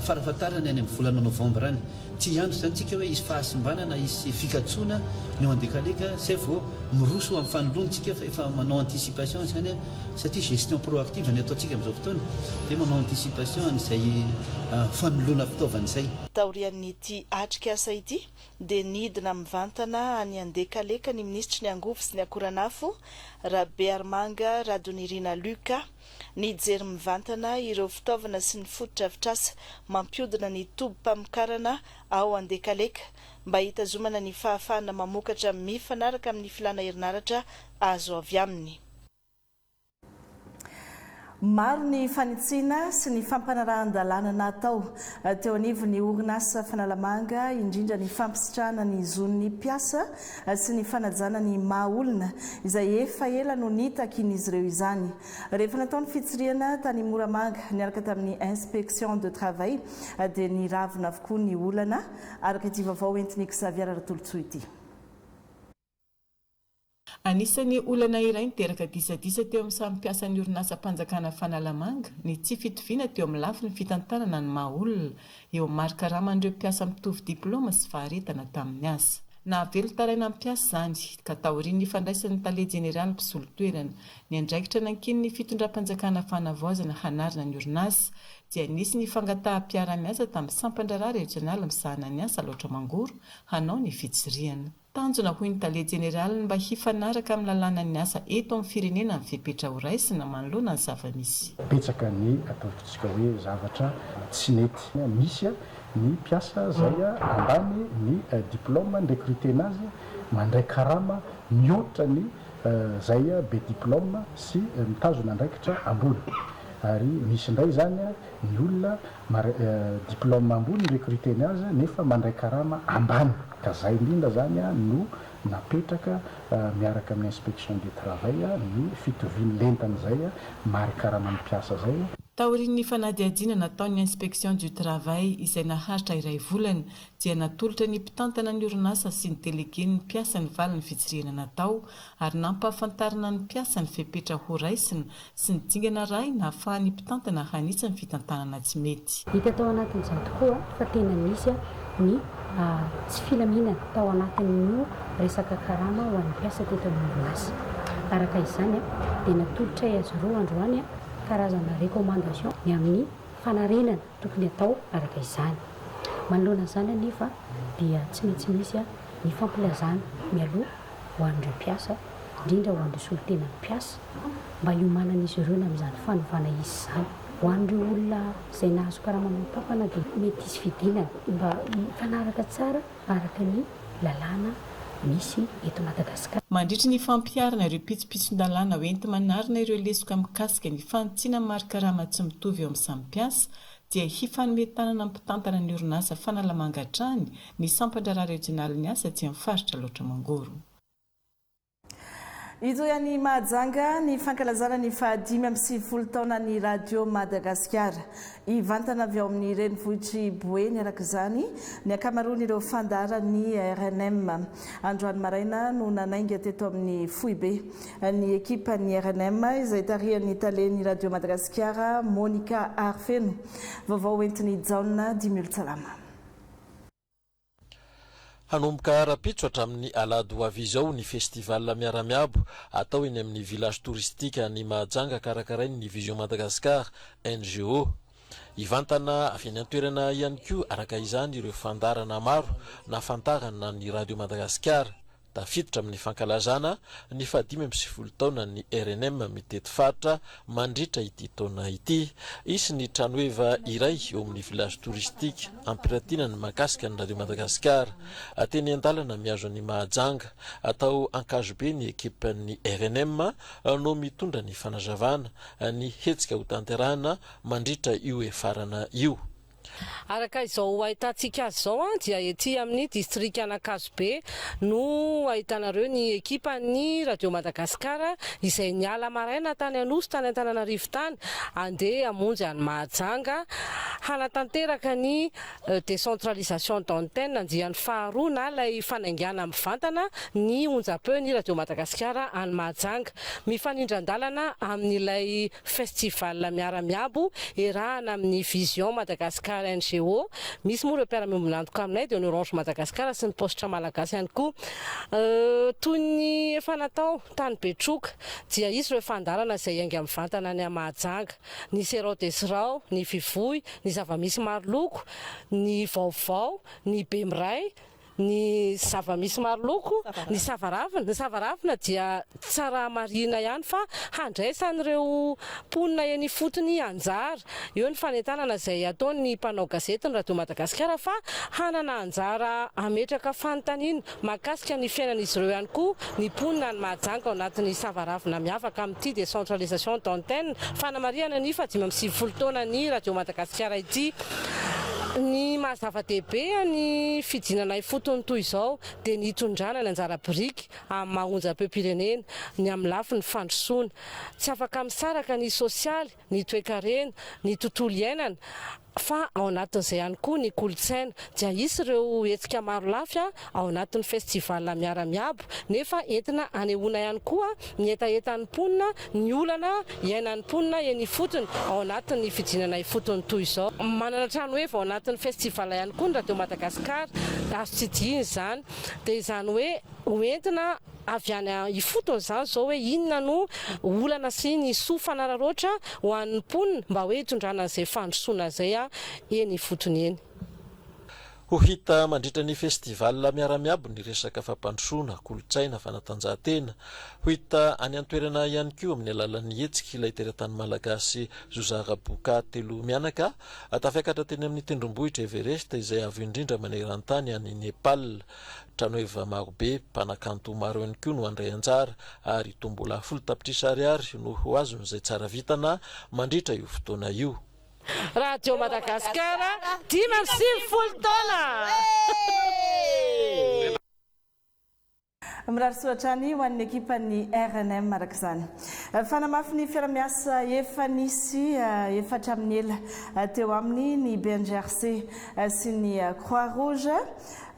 farafatarany any amin'ny volana novambra any. Tsy andro zany tsika hoe isy fahasimbana na isy fikatsoana ny ao Andekaleka zay vao miroso amin'ny fanoloantsika fa efa manao anticipation zany satria gestion proactive ny ataontsika amin'izao fotoana dia manao anticipation an'izay fanoloana fitaovana izay. Taorian'ity atrikasa ity dia nidina mivantana any Andekaleka ny ministry ny angovo sy ny akoranafo Rabe Armanga Radonirina Luka ny jery mivantana ireo fitaovana sy ny fototra-avitrasa mampiodina ny tobo-pamokarana ao andekaleka mba hitazomana ny fahafahana mamokatra mifanaraka amin'ny filana herinaratra azo avy aminy. Maro ny fanitsiana sy ny fampanarahan-dalàna natao teo anivo ny orinasa fanalamanga indrindra ny fampisitrahana ny zon'ny mpiasa sy ny fanajana ny mahaolona izay efa ela no nitakin'izy ireo izany. Rehefa natao ny fitsiriana tany Moramanga niaraka tamin'ny inspection de travail dia niravina avokoa ny olana araka ity vaovao entiny Xavier Ratolotsoa ity. Anisany olana iray niteraka disadisa teo amin'ny samy mpiasan'ny orinasa mpanjakana fanalamanga ny tsy fitoviana teo amin'ny lafiny fitantanana ny mahaolona eo marika raman'ireo mpiasa mitovy diplôma sy faharetana tamin'ny asa. Nahavelo taraina mpiasa izany ka taorian'ny fandraisan'ny tale jeneraly mpisolo-toerana ny andraikitra nankiny ny fitondram-panjakana fanavaozana hanarina ny orinasa dia nisy ny fangataha-piara-miasa tamin'ny sampandrarah regionaly misahana ny asa loatra mangoro hanao ny fitsiriana. Tanjona hoy ny tale jeneraly mba hifanaraka amin'ny lalàna ny asa eto amin'ny firenena amin'ny fepetra ho raisina manoloana ny zava-misy. Betsaka ny ataontsika hoe zavatra tsy nety misy ny mpiasa zay ambany ny diplôma recruter azy mandray karama mihoatra ny zay be diplôma sy mitazona andraikitra ambony. Ary misy ndray zany ny olona diplôma ambony recruter azy nefa mandray karama ambany. Ka zay indrindra zany no napetraka miaraka amin'ny inspection du travail ny fitoviany lentan'izay marikarama ny mpiasa zay. Taorian'ny fanadiadiana nataon'ny inspection du travail izay naharitra iray volana dia natolotra ny mpitantana ny orinasa sy ny delegeny ny mpiasa ny valiny fitsiriana natao ary nampahafantarana ny mpiasa ny fepetra ho raisina sy ny dingana ray na ahafahan'ny mpitantana hanitsa ny fitantanana tsy mety. Hita tao anatin'izany tokoa fa tena misy ny tsy filaminana tao anatin'ny resaka karama ho an'ny mpiasa teto amin'ny orinasa. Araka izany dia natolotra azy roa androany karazana recommandation ny amin'ny fanarenana tokony atao araka izany. Manoloana izany anefa dia tsy maintsy misy ny fampilazana mialoha ho an'ireo mpiasa indrindra ho an'ireo solotena ny mpiasa mba hiomanan'izy ireo amin'izany fanovana izy izany. Ho an'ireo olona izay nahazo karama mampapana dia mety hisy fidinana mba fanaraka tsara araka ny lalàna misy eto Madagasikara. Mandritra ny fampiarana ireo pitsopitson-dalàna hoenty manarina ireo lesoka mikasika ny fanitsiana marikarama tsy mitovy eo amin'ny samy mpiasa dia hifanometanana mpitantana ny orinasa fanalamanga hatrany ny sampandrarah regionaly ny asa tsy amin'ny faritra loatra mangoro. Ito ihany Mahajanga ny fankalazana ny 570 taona ny radio Madagasikara. Ivantana avy ao amin'ny renivohitry Boe niaraka izany ny akamaroany ireo fandaran'ny RNM. Androany maraina no nanainga teto amin'ny Foibe ny ekipa ny RNM izay tarihan'ny talen'ny radio Madagasikara Monica Arfeno. Vaovao entiny Jauna Dimulsalama. Hanomboka arapitso hatramin'ny alady ho avy izao ny festival miaramiabo atao eny amin'ny village touristique ny Mahajanga karakarainy ny Vision Madagascar NGO. Ivantana avy any an-toerana ihany koa araka izany ireo fandarana maro nafantarana ny radio Madagascar. Tafiditra amin'ny fankalazana ny 570 taona ny RNM mitety faritra mandritra ity taona ity. Isy ny tranoeva iray eo amin'ny village touristique ampiratina ny makasika ny radio Madagascar. Ateny an-dalana miazo ny Mahajanga atao ankazobe ny ekipan'ny RNM no mitondra ny fanazavana ny hetsika ho tanterahana mandritra io efarana io. Araka izao ahitantsika azy zao dia ety amin'ny district Anakazobe no ahitanareo ny ekipa ny radio Madagasikara izay niala maraina tany Anosy tany Antananarivo tany andeha hamonjy any Mahajanga hanatanteraka ny décentralisation d'antenne andiany faharoa na ilay fanaingana mivantana ny onjam-peo ny radio Madagasikara any Mahajanga mifanindran-dalana amin'ilay festival miaramiabo erahana amin'ny Vision Madagascar NGO. Misy moa ireo mpiara-miombona antoka aminay dia ny Orange Madagascar sy ny positra malagasy ihany koa. Toy ny efa natao tany Betroka dia izy ireo fandarana izay hainga mivantana ny Mahajanga, ny Serao Desirao, ny Vivoy, ny zava-misy maro loko, ny vaovao, ny Bemiray, ny zava-misy maro loko, ny savaravina dia tsara marina ihany fa handraisan'ireo mponina eny fotony anjara. Eo ny fanentanana izay ataony mpanao gazety ny Radio Madagasikara fa hanana anjara ametraka fanontaniana mahakasika ny fiainan'izy ireo ihany koa ny mponina ny mahajanga ao anatin'ny savaravina miavaka amin'ity décentralisation d'antenne fanamariana ny 5 taona ny Radio Madagasikara ity. Ny mahazava-dehibe ny fidinana ifotony toy izao dia ny hitondrana ny anjara biriky amin'ny mahonjam-peo-pirenena, ny amin'ny lafiny fandrosoana, tsy afaka misaraka ny sosialy, ny toe-karena, ny tontolo iainana fa ao anatin'izay ihany koa ny kolontsaina dia isy ireo hetsika maro lafy ao anatin'ny festival miara-miabo nefa entina anehoana ihany koa ny etaentan'ny mponina ny olana iainan'ny mponina eny ifotony ao anatin'ny fidinana ifotony toy izao. Manana trano hoe ao anatin'ny festival ihany koa ny Radio Madagasikara azo tsy diany izany dia izany hoe hoentina avy any ifotony izany izao hoe inona no olana sy ny soa fanararoatra ho an'ny mponina mba hoe hitondrana an'izay fandrosoana izay eny ifotony eny. Ho hita mandritra ny festival miara-miabo ny resaka fampandrosoana, kolotsaina, fanatanjahantena. Ho hita any an-toerana ihany koa amin'ny alalan'ny hetsika ilay teratany malagasy Zozara Boka telo mianaka atafiakatra teny amin'ny tendrombohitra Everest izay avy indrindra maneran-tany any Nepal. Tranoheva marobe, mpanakanto maro ihany koa no andray anjara ary tombola 10 tapitrisa ariary no ho azony izay tsara vitana mandritra io fotoana io. Radio Madagasikara 5 taona. Mirary soatrany ho an'ny ekipan'ny RNM araka izany. Fanamafy ny fiara-miasa efa nisy efatra amin'ny ela teo amin'ny ny BNGRC sy ny Croix Rouge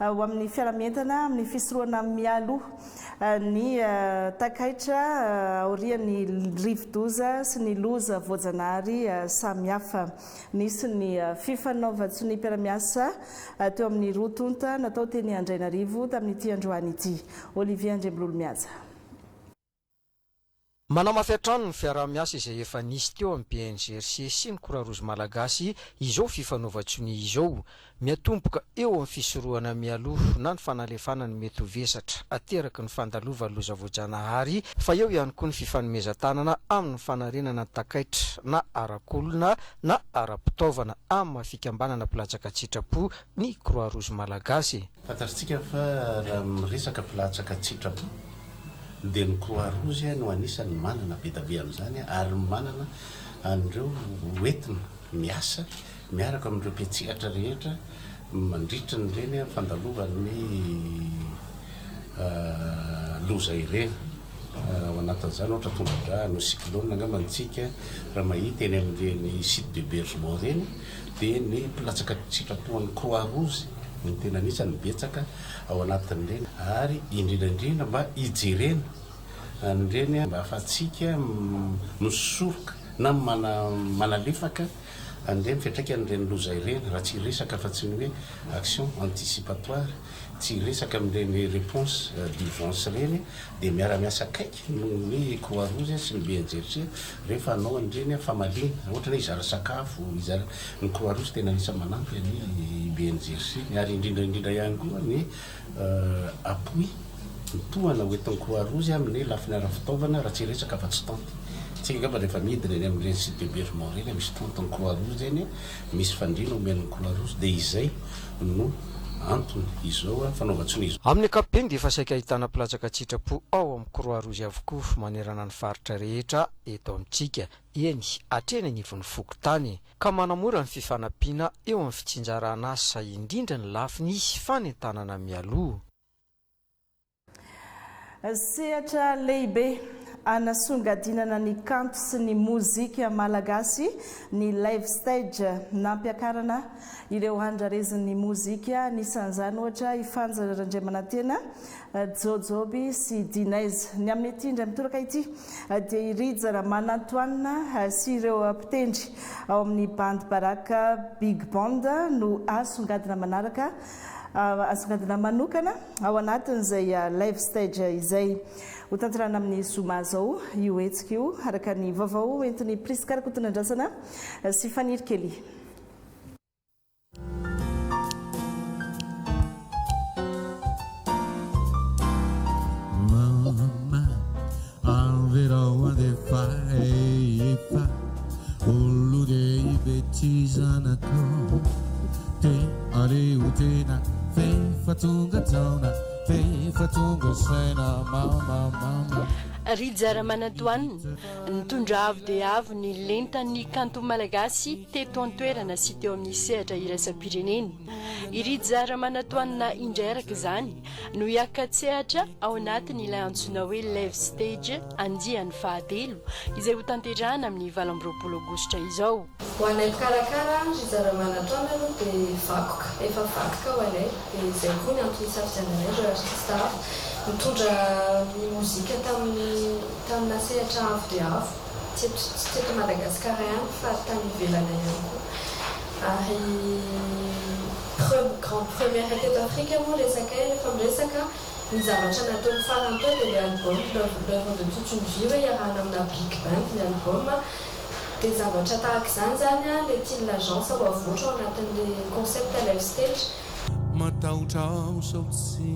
ho amin'ny fiara-mientana amin'ny fisoroana mialoha ny takaitra aorian'ny Rivodoza sy ny loza Voajanahary samihafa. Nisy ny fifanaovantsy ny mpiara-miasa teo amin'ny rotonta natao teny Andrainarivo tamin'ity androany ity. Olivier Andrembololo miaja. Manao mafy hatrano ny fiara-miasa izay efa nisy teo amin'ny BNGRC sy ny Croix Rouge malagasy izao fifanaovan-tsony izao miatomboka eo amin'ny fisorohana mialoha na ny fanalefana ny mety ho vesatra ateraky ny fandalova loza Voajanahary fa eo ihany koa ny fifanomezan-tanana amin'ny fanarenana takaitra na arakolona na ara-pitaovana amin'ny mafikambanana pilatsaka tsitrapo ny Croix Rouge malagasy. Fantatsika fa raha miresaka pilatsaka tsitrapo dia ny Croix Rouge no anisany manana be dia be amin'izany ary manana an'ireo hoentina miasa miaraka amin'ireo mpiatsihatra rehetra mandritra n'ireny fandalovan'ny loza ireny. Ao anatin'izany ohatra tonga-dra no cyclone angamba antsika raha mahita eny amin'ireny site d'hébergement reny dia ny pilatsaka tsitrapoan'ny Croix Rouge ny tena anisany betsaka ao anatin'ireny ary indrindraindrindra mba hijerena an'ireny mba ahafahantsika misoroka na manalefaka an'ireny fiantraika an'ireny loza ireny raha tsy resaka fa tsy ny hoe action anticipatoire tsy resaka amin'ireny réponse d'urgence reny dia miara-miasa akaiky ny Croix Rouge sy ny BNGRC rehefa anao an'ireny famaliana ohatra hoe hizara sakafo izara ny Croix Rouge tena anisany manampy ny BNGRC ary indrindraindrindra ihany koa ny appui mitohana hoentin'ny Croix Rouge amin'ny lafiny ara-fitaovana raha tsy resaka fa tsy tanty. Tsika ngamba rehefa midina eny amin'ireny site d'hébergement reny misy tantin'ny Croix Rouge eny misy fandriana omen'ny Croix Rouge dia izay no antony izao fanaovan-tsony izy. Amin'ny ankapobeny dia efa saika ahitana pilatsaka tsitrapo ao amin'ny Croix Rouge avokoa manerana ny faritra rehetra eto amintsika eny hatreny anivon'ny fokotany ka manamora ny fifanampiana eo amin'ny fitsinjarana asa indrindra ny lafiny fanentanana mialoha. Sehatra lehibe anasongadinana ny kanto sy ny mozika malagasy ny live stage nampiakarana ireo andrarezin'ny mozika nisan'izany ohatra Ifanja Randriamanantena, Jojoby sy Dinaiz. Ny amin'ny tindra mitoraka ity dia Irija Ramanatoanina sy ireo mpitendry ao amin'ny band baraka Big Band no asongadina manaraka asongadina manokana ao anatin'izay live stage izay ho tantarana amin'ny Zoma zao io hetsika io araka ny vaovao entin'ny Priska Rakotonandrasana sy Fanir Kelly. ty zanako te aleo tena fefa tonga taona fefa tonga saina mamamama rijara manatoanina nitondra avo dia avo ny lentany kanto malagasy teto antoerana sy teo amin'ny sehatra iraisam-pirenena irijara manatoanina indray araka izany no hiakatsehatra ao anatiny ilay antsoina hoe live stage andiany fahatelo izay ho tanterahana amin'ny 20 aogositra izao ho anay mikarakara rijara manatoana aloha dia vakoka efa vakoka ho anay dia izay koa ny antony safidiananay ireo artista mitondra ny mozika tamina sehatra avo dia avo tsy teto Madagasikara ihany fa tany ivelana ihany koa ary grande première teto Afrika moa resaka rehefa miresaka ny zavatra nataony farany tao dia le album l'œuvre de toute une vie hoe iarahana amina big band ny album dia zavatra tahaka izany zany a le tiany l'agence ao avoatra ao anatin'le concept live stage matahotrao sao tsy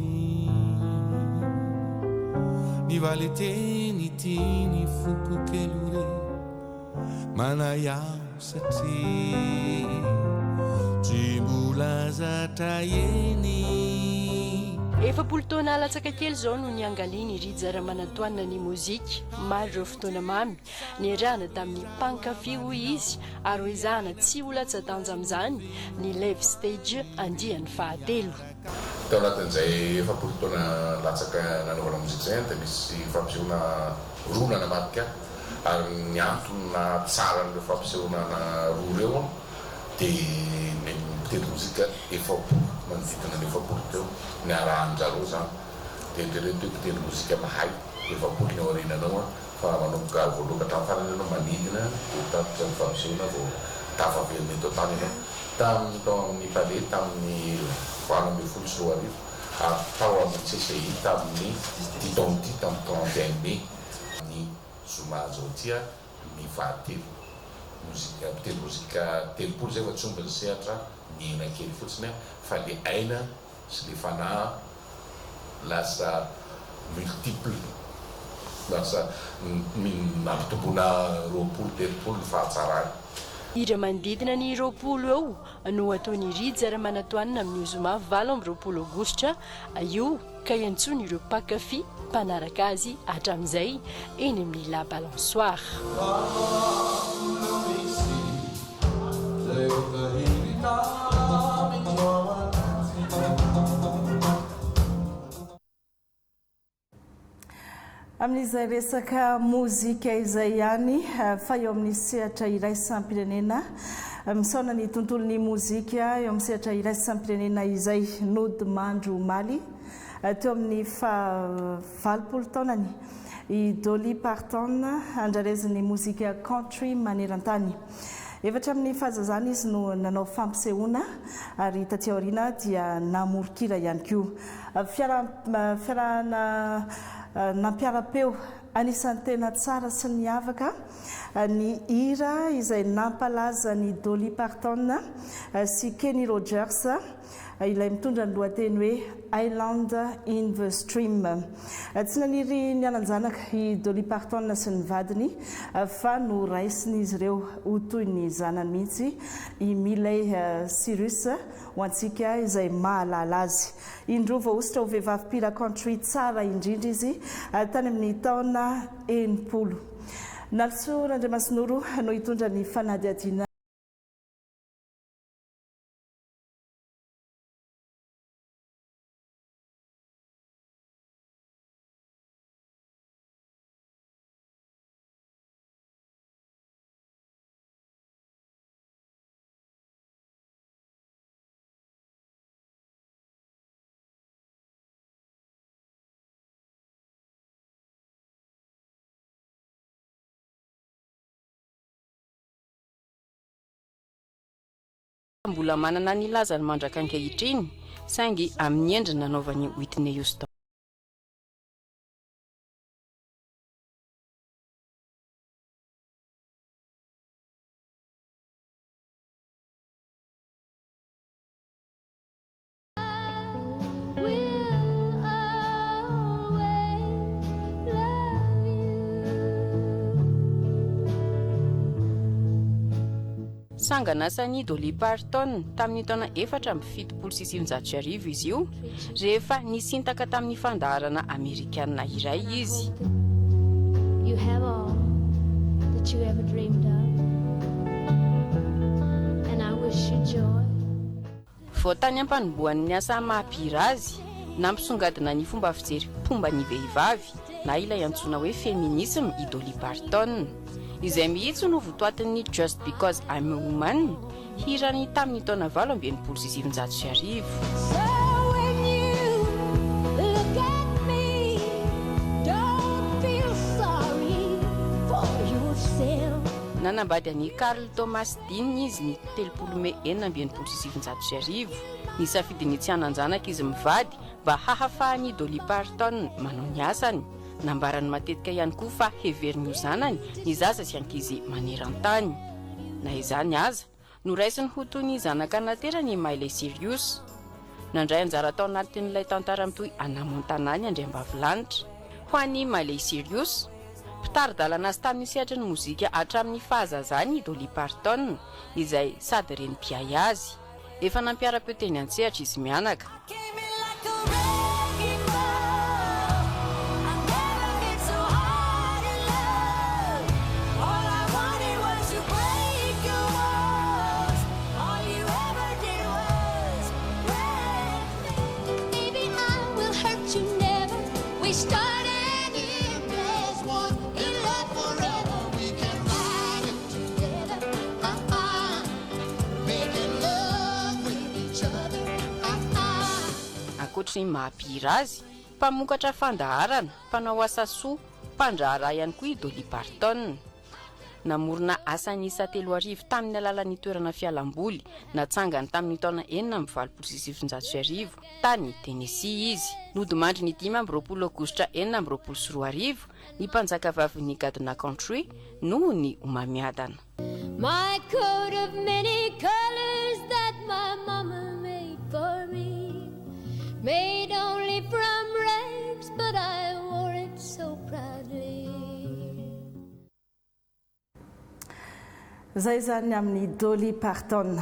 ny valeteny tiany foko kely re manayao satria tsy mbola zatra eny efapolo taona latsaka kely zao no niangaliny rijara manatoanina ny mozika maro ireo fotoana mamy niarahana tamin'ny mpankafy hoy izy ary ho izahana tsy ho latsa-danja amin'izany ny live stage andiany fahatelo tao anatin'izay efapolo taona latsaka nanaovana mozika zay dia misy fampisehoana roa nanamarika ary ny antony na tsara n'ireo fampisehoana roa reo dia mitendry mozika efapolo manodidina ny efapolo teo ny arahan'zareo zany dia nreto mitendry mozika mahay efapolo ny aorinanao fa manomboka voaloka tamin'ny farany anao manidina dia tatitra ny fampisehoana vao tafavelona eto tany ianao tamin'ny tao amin'ny palais tamin'ny 20 sy 20 ary tao amin'ny CCI tamin'ny titonty tamin'ny 31 mai ny zoma zao tia ny fahatelo mozika mitendry mozika telopolo zay fa tsy omby ny sehatra miena kely fotsiny fa le aina sy le fanahy lasa multiple lasa mampitomboana roapolo telopolo ny fahatsarany ira manodidina ny roapolo eo no ataony rijara manatoanina amin'ny zoma 20 aogositra io ka iantsony ireo mpankafy mpanaraka azy hatramin'izay eny amin'ny la balançoire amin'izay resaka mozika izay ihany fa eo amin'ny sehatra iraisam-pirenena misaona ny tontolon'ny mozika eo amin'ny sehatra iraisam-pirenena izay nody mandro maly teo amin'ny 20 taonany i Dolly Parton andrareziny mozika country maneran-tany efatra amin'ny fahazazana izy no nanao fampisehoana ary taty aoriana dia namorokira ihany koa fiarahana nampiara-peo anisan'ny tena tsara sy niavaka ny hira izay nampalaza ny Dolly Parton sy Kenny Rogers ilay mitondra ny lohateny hoe Island in the Stream tsy naniry nianan-janaka i Dolly Parton sy ny vadiny fa no raisiny izy ireo ho toy ny zanany mihitsy i Miley Cyrus ho antsika izay mahalala azy indrova ositra ho vehivavy mpila country tsara indrindra izy tany amin'ny taona 80 Nalso Randriamasinoro no hitondra ny fanadihadiana mbola manana ny lazany mandraka ankehitriny saingy amin'ny endriny nanaovany Whitney Houston sanganasany Dolly Parton tamin'ny taona 476 izy io rehefa nisintaka tamin'ny fandaharana amerikanina iray izy. You have all that you ever dreamed of, and I wish you joy. Voatany ampanomboan'ny asa mahampihira azy nampisongadina ny fomba fijery pomba ny vehivavy na ilay antsoina hoe feminisme i Dolly Parton izay mihitsy no votoatin'ny Just Because I'm a Woman hirany tamin'ny taona 1970. Nanambady any Carl Thomas Dean izy ny 3 Mey 1970 nisafidiny tsy hananjanaka izy mivady mba hahafahany Dolly Parton manao ny asany. Nambarany matetika ihany koa fa heveriny ho zanany ny zaza sy ankizy maneran-tany. Na izany aza noraisiny ho toy ny zanaka naterany Miley Cyrus. Nandray anjara tao anatin'ilay tantara mitohy Hannah Montana ny andriambavilanitra. Ho an'ny Miley Cyrus mpitaridalana azy tamin'ny sehatry ny mozika hatramin'ny fahazazany Dolly Parton izay sady renim-piay azy. Efa nampiara-peo teny an-tsehatra izy mianaka. Ankoatry ny mahampihira azy, mpamokatra fandaharana, mpanao asa soa, mpandraharaha ihany koa i Dolly Parton. Namorona asa nisa 3 tamin'ny alalan'ny toerana fialamboly natsangany tamin'ny taona 1976 tany Tennessee izy. Nodimandry ny 5 Aogositra 1972 ny mpanjaka vavin'ny Gadona Country noho ny omamiadana. My coat of many colors that my mama made for me, made only from rags, but I wore it so proudly. Zay zany amin'ny Dolly Parton.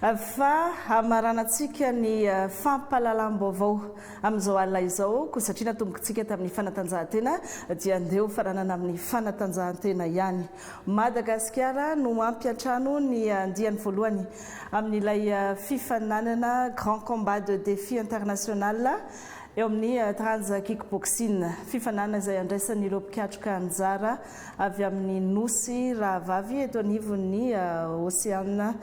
Fa amaranantsika ny fampahalalam-baovao amin'izao alina izao koa satria natombokantsika tamin'ny fanatanjahantena dia andeha faranana amin'ny fanatanjahantena ihany. Madagasikara no mampiantrano ny andiany voalohany amin'ilay fifananana Grand Combat de Défi International eo amin'ny trans kickboxing fifanana izay andraisan'ny ireo mpikatroka anjara avy amin'ny nosy rahavavy eto anivon'ny Océane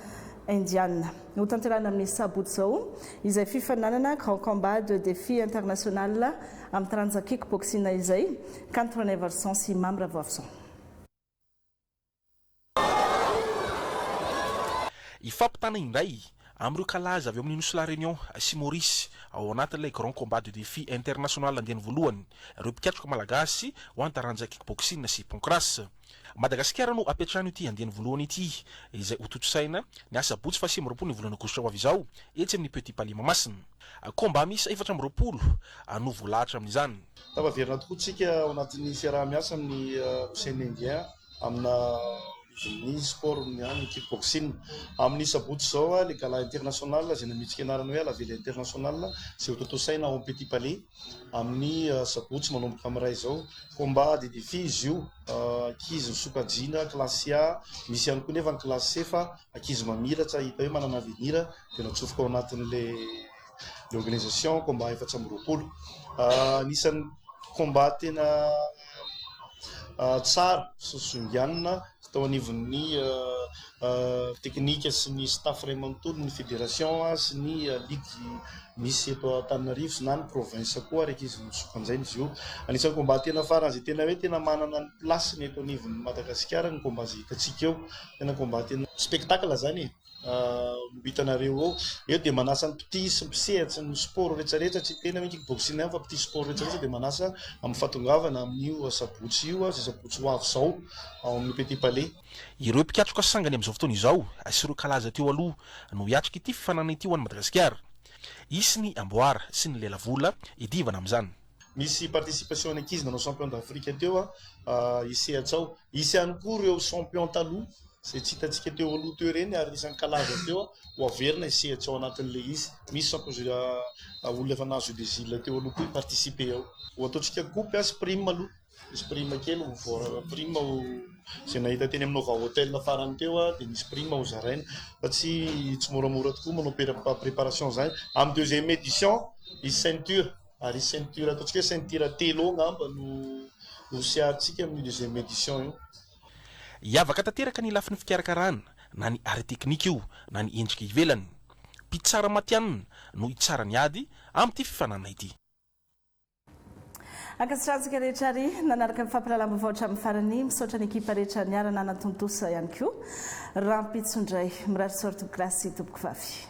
Indienne. Ho tanterana amin'ny sabotsy zao izay fifananana Grand Combat de Défi International amin'ny trans kickboxing izay kanto Neverson sy Mamra Voavson. Ifampitana indray amreo kalaza avy amin'ny nosy la Réunion sy Maurice ao anatin'ilay Grand Combat de Défi International andiany voalohany ireo mpikatroka malagasy ho antaranja kickboxing sy pancrace. Madagasikara no apiatrano ity andiany voalohany ity izay hototsaina ny asabotsy fa 20 ny volana Aogositra ho avy izao etsy amin'ny Petit Palais Mamasina. Komba misy 420 no voalahatra amin'izany. Tavaverina tokoa tsika ao anatin'ny fiaraha-miasa amin'ny Océane Indien amina ny sport ny kickboxing amin'ny sabotsy zao le gala international izay namitsika anarany hoe la ville internationale izay hototosaina ao Petit Palais amin'ny sabotsy manomboka amin'ray zao combat de défi izy io ankizy misokajina classe A misy ihany koa nefa ny classe C fa ankizy mamiratra hita hoe manana avenir dia natsofoka ao anatin'le organisation combat 420 nisan'ny combat tena tsara sosongianina tao anivon'ny teknika sy ny staff ray manontolo ny fédération sy ny ligue misy eto Antananarivo sy na ny province koa araiky izy misokan'izay izy io. Anisan'ny combat tena farany izay tena hoe tena manana ny placeny eto anivon'ny Madagasikara ny combat izay hitantsika eo tena combat tena spectacle zany hitanareo eo dia manasa ny petit sy mpisehatra ny sport rehetrarehetra tsy tena hoe kickboxing fa petit sport rehetrarehetra dia manasa amin'ny fatongavana amin'io sabotsy io izay sabotsy ho avy zao ao amin'ny Petit Palais. Ireo mpikatroka sangany amin'izao fotoana izao sy ireo kalaza teo aloha no hiatrika ity fifanana ity ho an'ny Madagasikara. Isy ny amboara sy ny lelavola idivana amin'izany. Misy participation ankizy nanao champion d'Afrique teo isehatra ao. Isy ihany koa ireo champion taloha zay tsy hitantsika teo aloha teo reny ary isan'ny kalaza teo ho averina isehatra ao anatin'le izy misy sampy olona efa nazo desile teo aloha koa participe ao ho ataontsika coupy asy prime aloha misy prime kely prime zay nahita teny aminao va hôtel farany teo dia misy prime ho zaraina fa tsy moramora tokoa manao préparation zany amin'ny deuxième édition izy ceinture ary ceinture ataontsika hoe ceinture telo ngamba no siahantsika amin'ny deuxième édition io iavaka tanteraka ny lafin'ny fikarakarana na ny ary teknika io na ny endrika ivelany mpitsara matianina no itsara ny ady amin'ity fifanana ity ankasitrahantsika rehetra ary nanaraka ny fampalalam-baovatra amin'ny farany misaotra ny ekipa rehetra niarana anatontosa ihany koa raha mpitsondray mirary sortograsy tompoko vavy